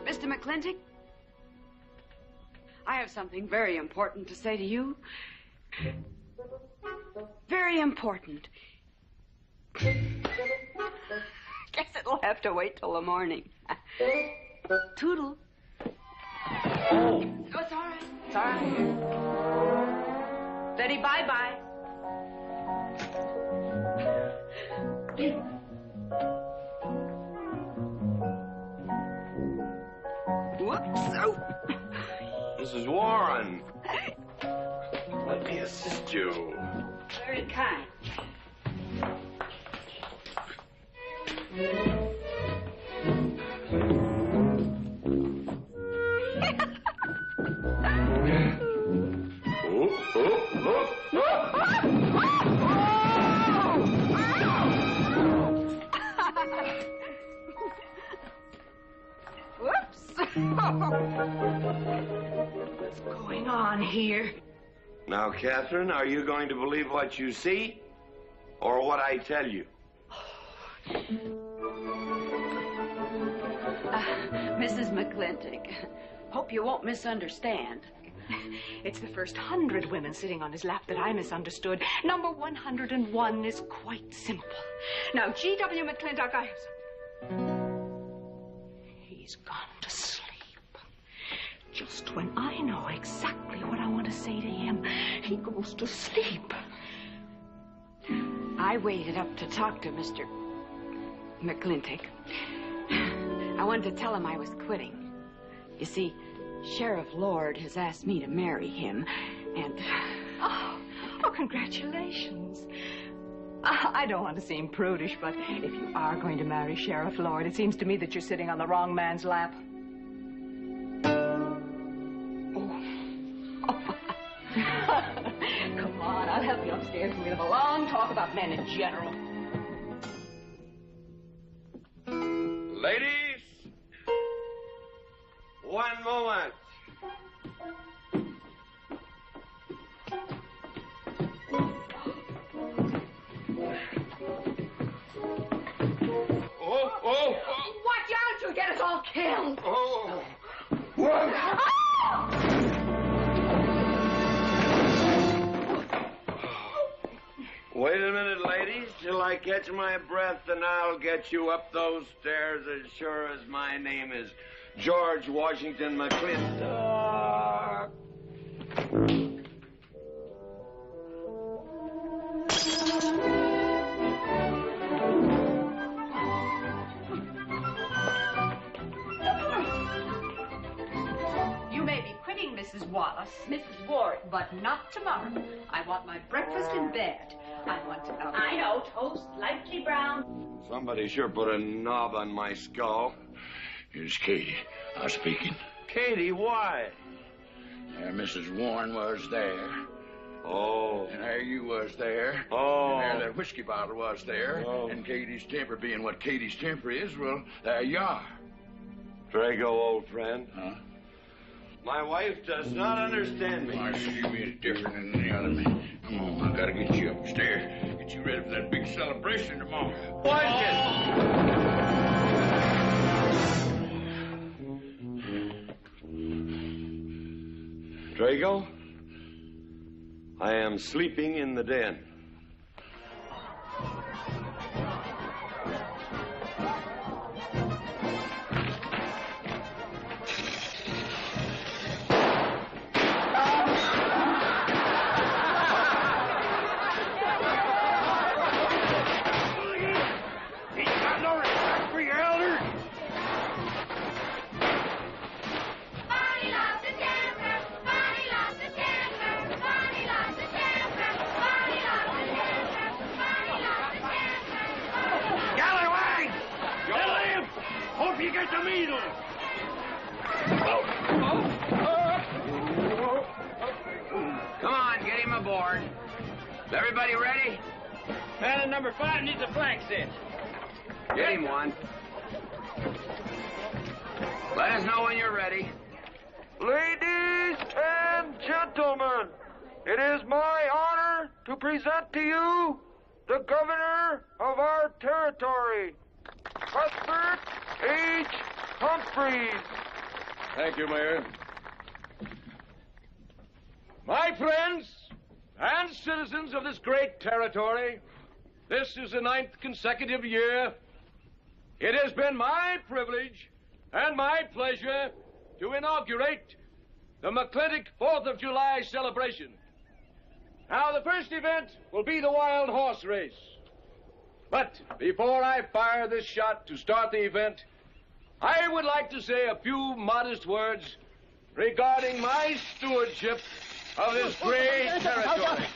Mr. McLintock, I have something very important to say to you. Very important. have to wait till the morning. Toodle. Oh, it's all right. It's all right. Betty, bye-bye. Whoops. Oh. Mrs. Warren. Let me assist you. Very kind. Whoops. What's going on here? Now, Catherine, are you going to believe what you see or what I tell you? Mrs. McLintock, hope you won't misunderstand. It's the first 100 women sitting on his lap that I misunderstood. Number 101 is quite simple. Now, G.W. McLintock, I have He's gone to sleep. Just when I know exactly what I want to say to him, he goes to sleep. I waited up to talk to Mr. McLintock. I wanted to tell him I was quitting. You see, Sheriff Lord has asked me to marry him, and... Oh, congratulations. I don't want to seem prudish, but if you are going to marry Sheriff Lord, it seems to me that you're sitting on the wrong man's lap. Come on, I'll help you upstairs and we'll have a long talk about men in general. Ladies, one moment. Oh! Watch out, you'll get us all killed! Oh! What? Wait a minute, ladies, till I catch my breath, and I'll get you up those stairs as sure as my name is George Washington McLintock. You may be quitting, Mrs. Wallace, Mrs. Ward, but not tomorrow. I want my breakfast in bed. I want to know. I know, toast, lightly brown. Somebody sure put a knob on my skull. Here's Katie. I'm speaking. Katie, why? Mrs. Warren was there. Oh. And there you was there. Oh. And there that whiskey bottle was there. Oh. And Katie's temper being what Katie's temper is, well, there you are. Drago, old friend. Huh? My wife does not understand me. Why, she is different than the other man. Come on, I gotta get you upstairs. Get you ready for that big celebration tomorrow. What? Drago, I am sleeping in the den. Come on, get him aboard. Is everybody ready? Man in number 5 needs a flank set. Get him one. Let us know when you're ready. Ladies and gentlemen, it is my honor to present to you the governor of our territory, Cuthbert H. Humphreys. Thank you, Mayor. My friends and citizens of this great territory, this is the 9th consecutive year It has been my privilege and my pleasure to inaugurate the McLintock 4th of July celebration. Now, the first event will be the wild horse race. But before I fire this shot to start the event, I would like to say a few modest words regarding my stewardship of this great territory.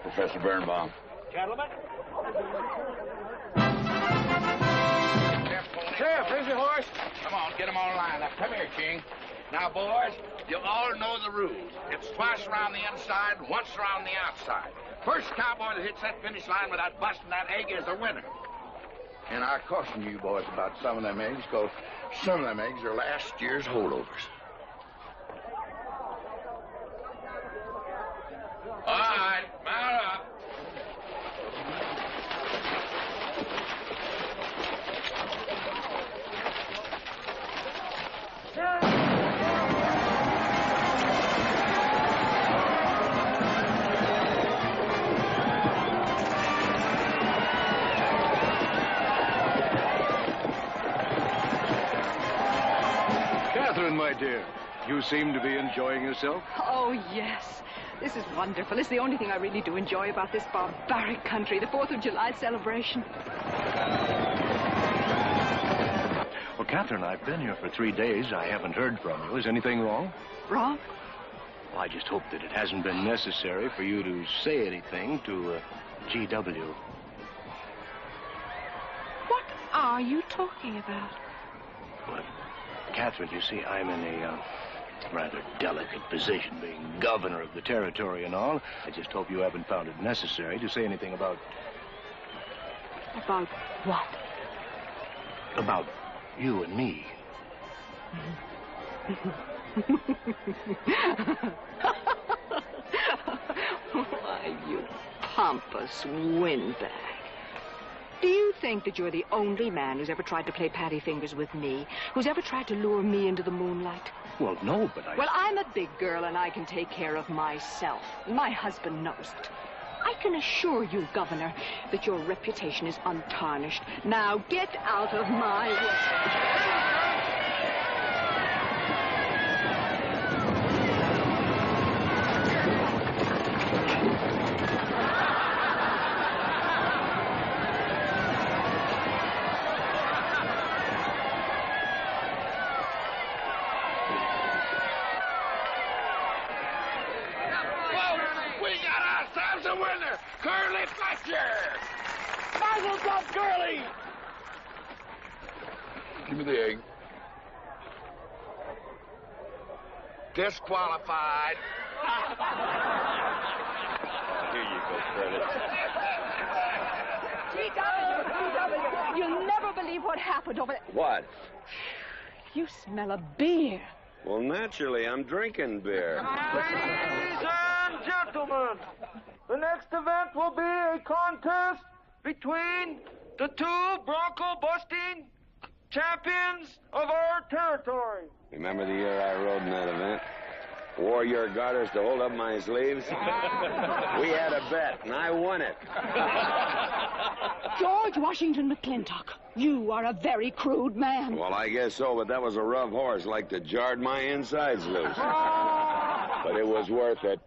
Professor Birnbaum. Gentlemen. Sheriff, here's your horse. Come on, get them all lined up. Come here, King. Now, boys, you all know the rules. It's twice around the inside, once around the outside. First cowboy that hits that finish line without busting that egg is the winner. And I caution you boys about some of them eggs, because some of them eggs are last year's holdovers. All right, mount up. Catherine, my dear, you seem to be enjoying yourself. Oh, yes. This is wonderful. It's the only thing I really do enjoy about this barbaric country, the 4th of July celebration. Well, Catherine, I've been here for 3 days. I haven't heard from you. Is anything wrong? Wrong? Well, I just hope that it hasn't been necessary for you to say anything to G.W. What are you talking about? Well, Catherine, you see, I'm in a rather delicate position, being governor of the territory and all. I just hope you haven't found it necessary to say anything about... About what? About you and me. Why, you pompous windbag. Do you think that you're the only man who's ever tried to play patty fingers with me, who's ever tried to lure me into the moonlight? Well, no, but I... Well, I'm a big girl, and I can take care of myself. My husband knows it. I can assure you, Governor, that your reputation is untarnished. Now, get out of my way. Give me the egg. Disqualified. Here you go, Curly. G.W. You'll never believe what happened over there. What? You smell a beer. Well, naturally, I'm drinking beer. Ladies and gentlemen, the next event will be a contest between the two bronco-busting champions of our territory. Remember the year I rode in that event? Wore your garters to hold up my sleeves? We had a bet, and I won it. George Washington McLintock, you are a very crude man. Well, I guess so, but that was a rough horse, like to jarred my insides loose. But it was worth it.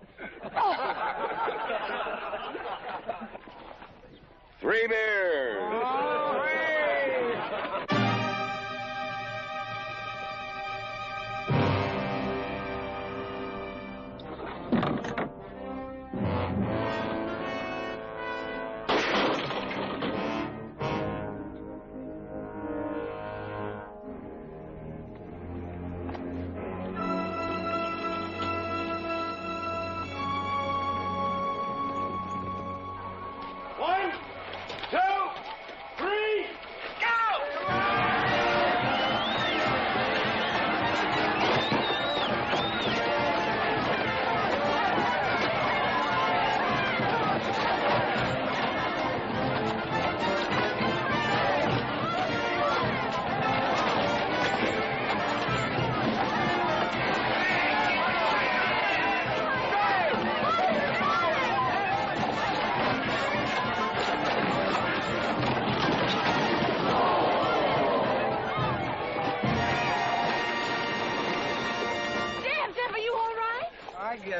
3 beers.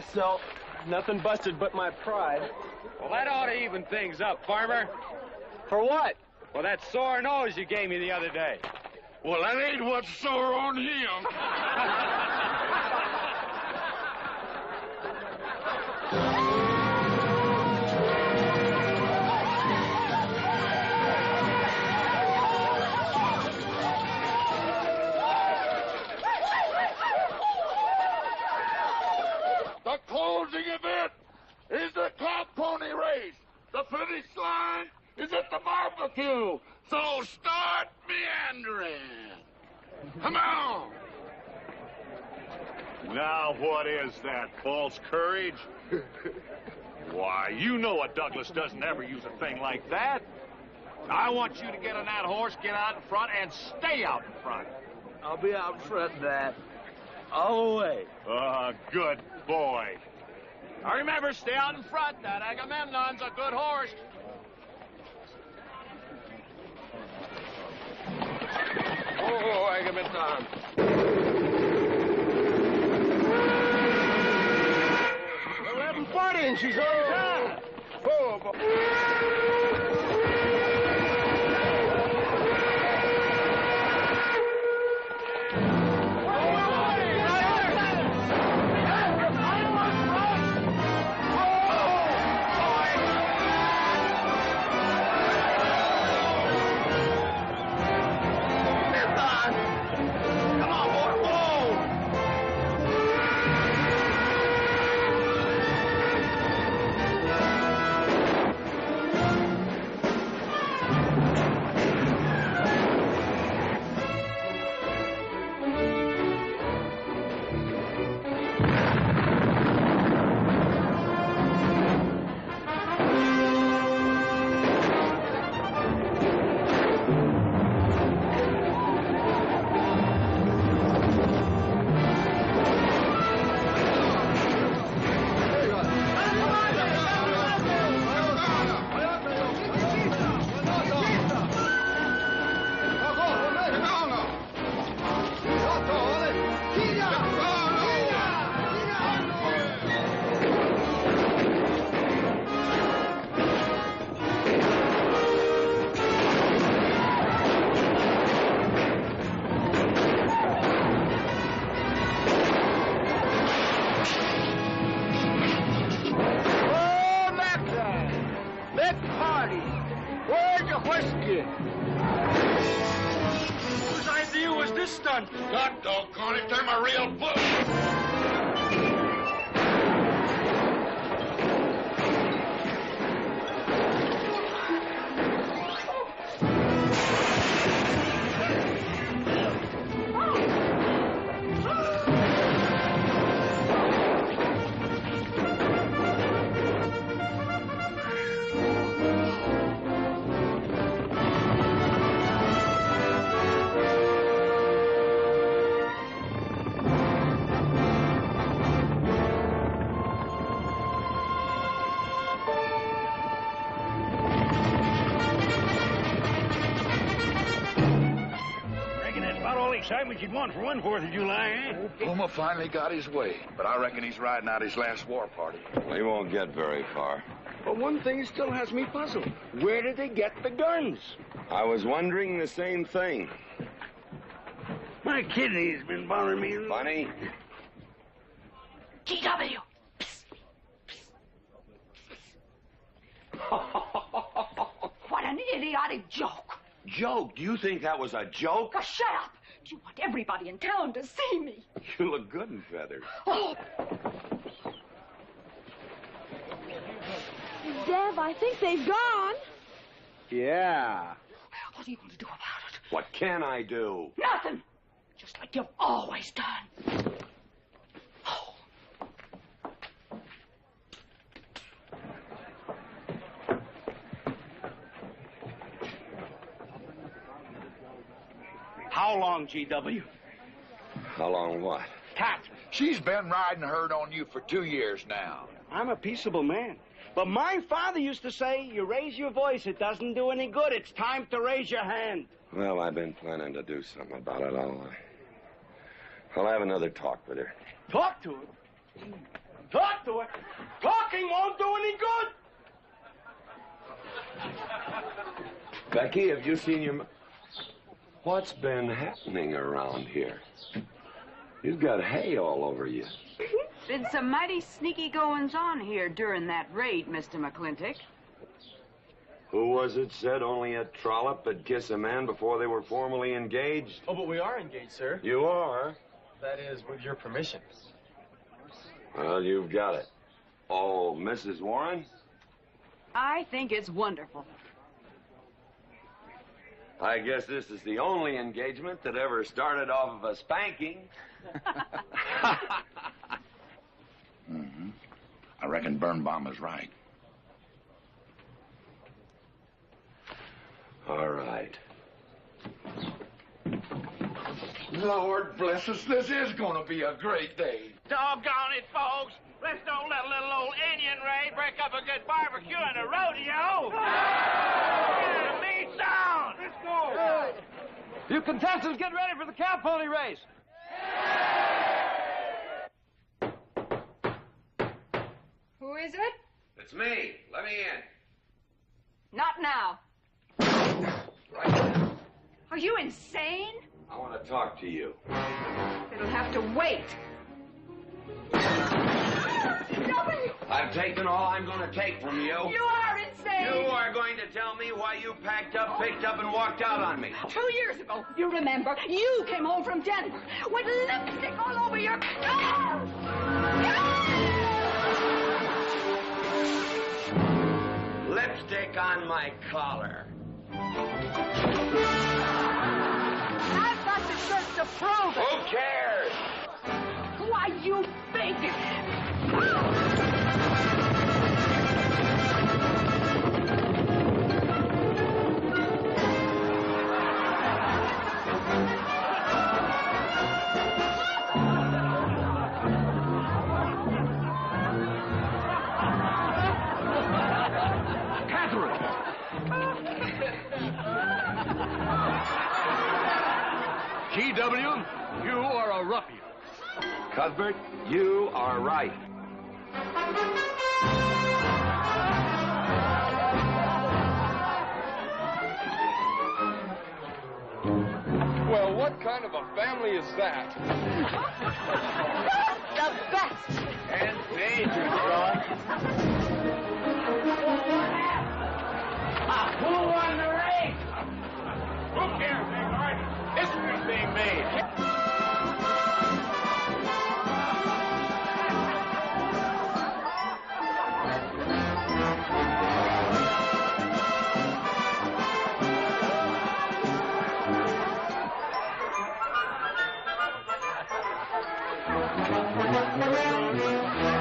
guess so. Nothing busted but my pride. Well, that ought to even things up, Farmer. For what? Well, that sore nose you gave me the other day. Well, that ain't what's sore on him. The closing event is the cop pony race. The finish line is at the barbecue. So start meandering. Come on. Now, what is that, false courage? Why, you know a Douglas doesn't ever use a thing like that. I want you to get on that horse, get out in front, and stay out in front. I'll be out in front, Dad. All the way. Good boy. Now remember, stay out in front. That Agamemnon's a good horse. Oh, Agamemnon. 11:40 and she's on time. Oh, whose idea was this stunt? God doggone it, they're my real book. Excitement you'd want for one 4th of July, eh? Puma finally got his way, but I reckon he's riding out his last war party. He won't get very far. But one thing still has me puzzled. Where did they get the guns? I was wondering the same thing. My kidney's been bothering me. Funny? GW! What an idiotic joke. Joke? Do you think that was a joke? Oh, shut up. You want everybody in town to see me. You look good in feathers. Oh. Dev, I think they've gone. Yeah. What are you going to do about it? What can I do? Nothing. Just like you've always done. How long, GW? How long what? Catherine. She's been riding herd on you for 2 years now. I'm a peaceable man. But my father used to say, you raise your voice, it doesn't do any good. It's time to raise your hand. Well, I've been planning to do something about it. I'll have another talk with her. Talk to her? Talk to her? Talking won't do any good. Becky, have you seen your... What's been happening around here? You've got hay all over you. Been some mighty sneaky goings-on here during that raid, Mr. McLintock. Who was it said only a trollop would kiss a man before they were formally engaged? Oh, but we are engaged, sir. You are? That is, with your permission. Well, you've got it. Oh, Mrs. Warren? I think it's wonderful. I guess this is the only engagement that ever started off of a spanking. Mm-hmm. I reckon Birnbaum is right. All right. Lord bless us, this is going to be a great day. Doggone it, folks. Let's don't let a little old Indian raid break up a good barbecue and a rodeo. The meat's on. Let's go. You contestants, get ready for the cow pony race. Who is it? It's me. Let me in. Not now. Are you insane? I want to talk to you. It'll have to wait. I've taken all I'm going to take from you. You are insane. You are going to tell me why you packed up, picked up, and walked out on me. 2 years ago, you remember, you came home from Denver with lipstick all over your... Lipstick on my collar. I've got the shirts to prove it. Who cares? Why, you big... GW, you are a ruffian. Cuthbert, you are right. Well, what kind of a family is that? The best. And major, son. Who won the race? Who cares, Bigheart? History's being made.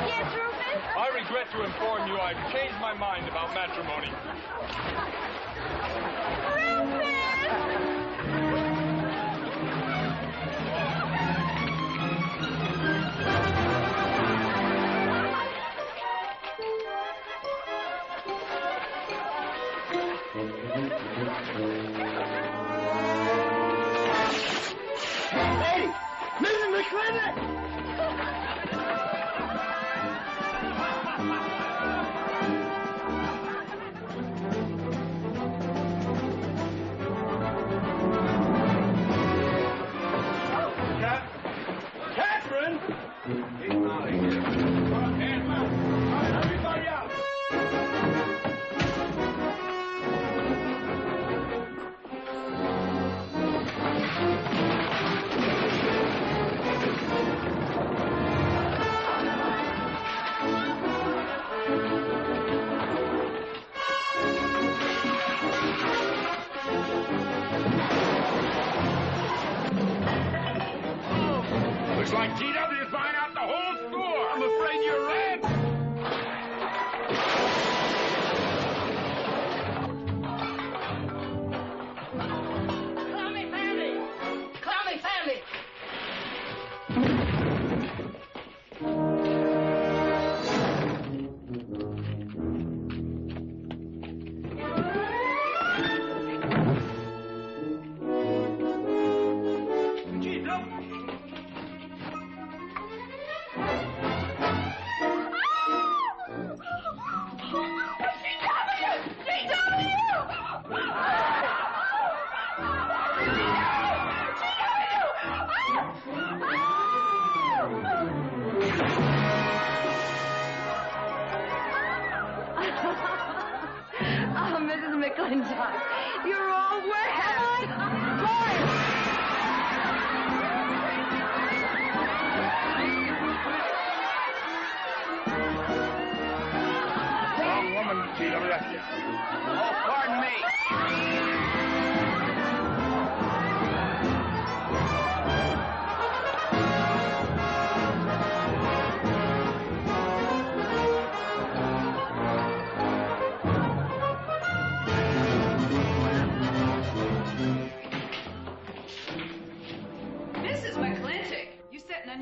Yes, Rufus? I regret to inform you I've changed my mind about matrimony. Hey, Mrs. McLintock! Catherine! Get out of here. Everybody out! Looks like GW's buying out the whole store. I'm afraid you're right. Call me family. Call me family.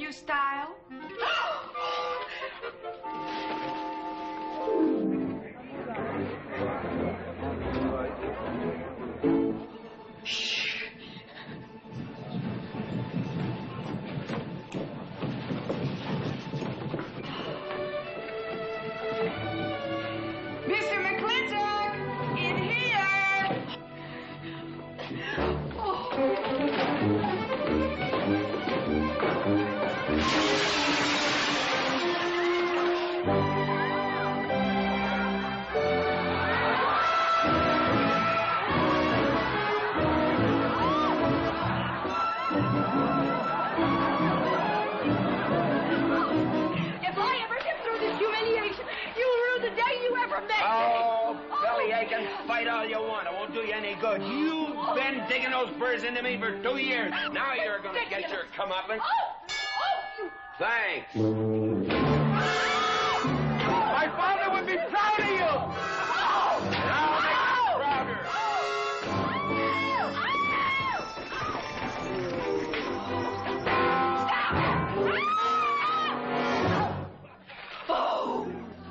GW style. Mr. McLintock, in here! If I ever get through this humiliation, you'll rue the day you ever met me. Oh, Billy Aiken, fight all you want. It won't do you any good. You've been digging those burrs into me for 2 years. Now you're going to get your comeuppance. Thanks. My father would be proud of you. Now make him prouder.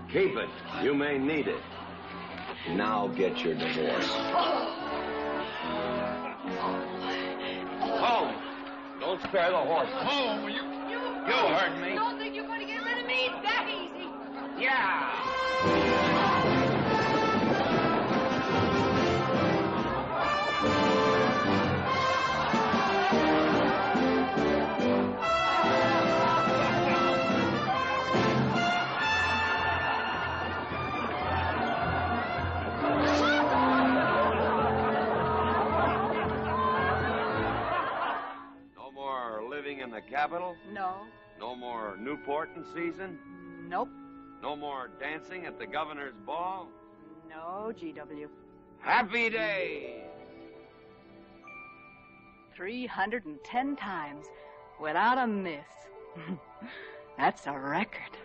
Keep it. You may need it. Now get your divorce. Home. Don't spare the horse. Home, you heard me. Don't think you're going to get rid of me that easy. Yeah. No more living in the capital? No. No more Newport in season? Nope. No more dancing at the governor's ball? No, GW. Happy days! 310 times without a miss. That's a record.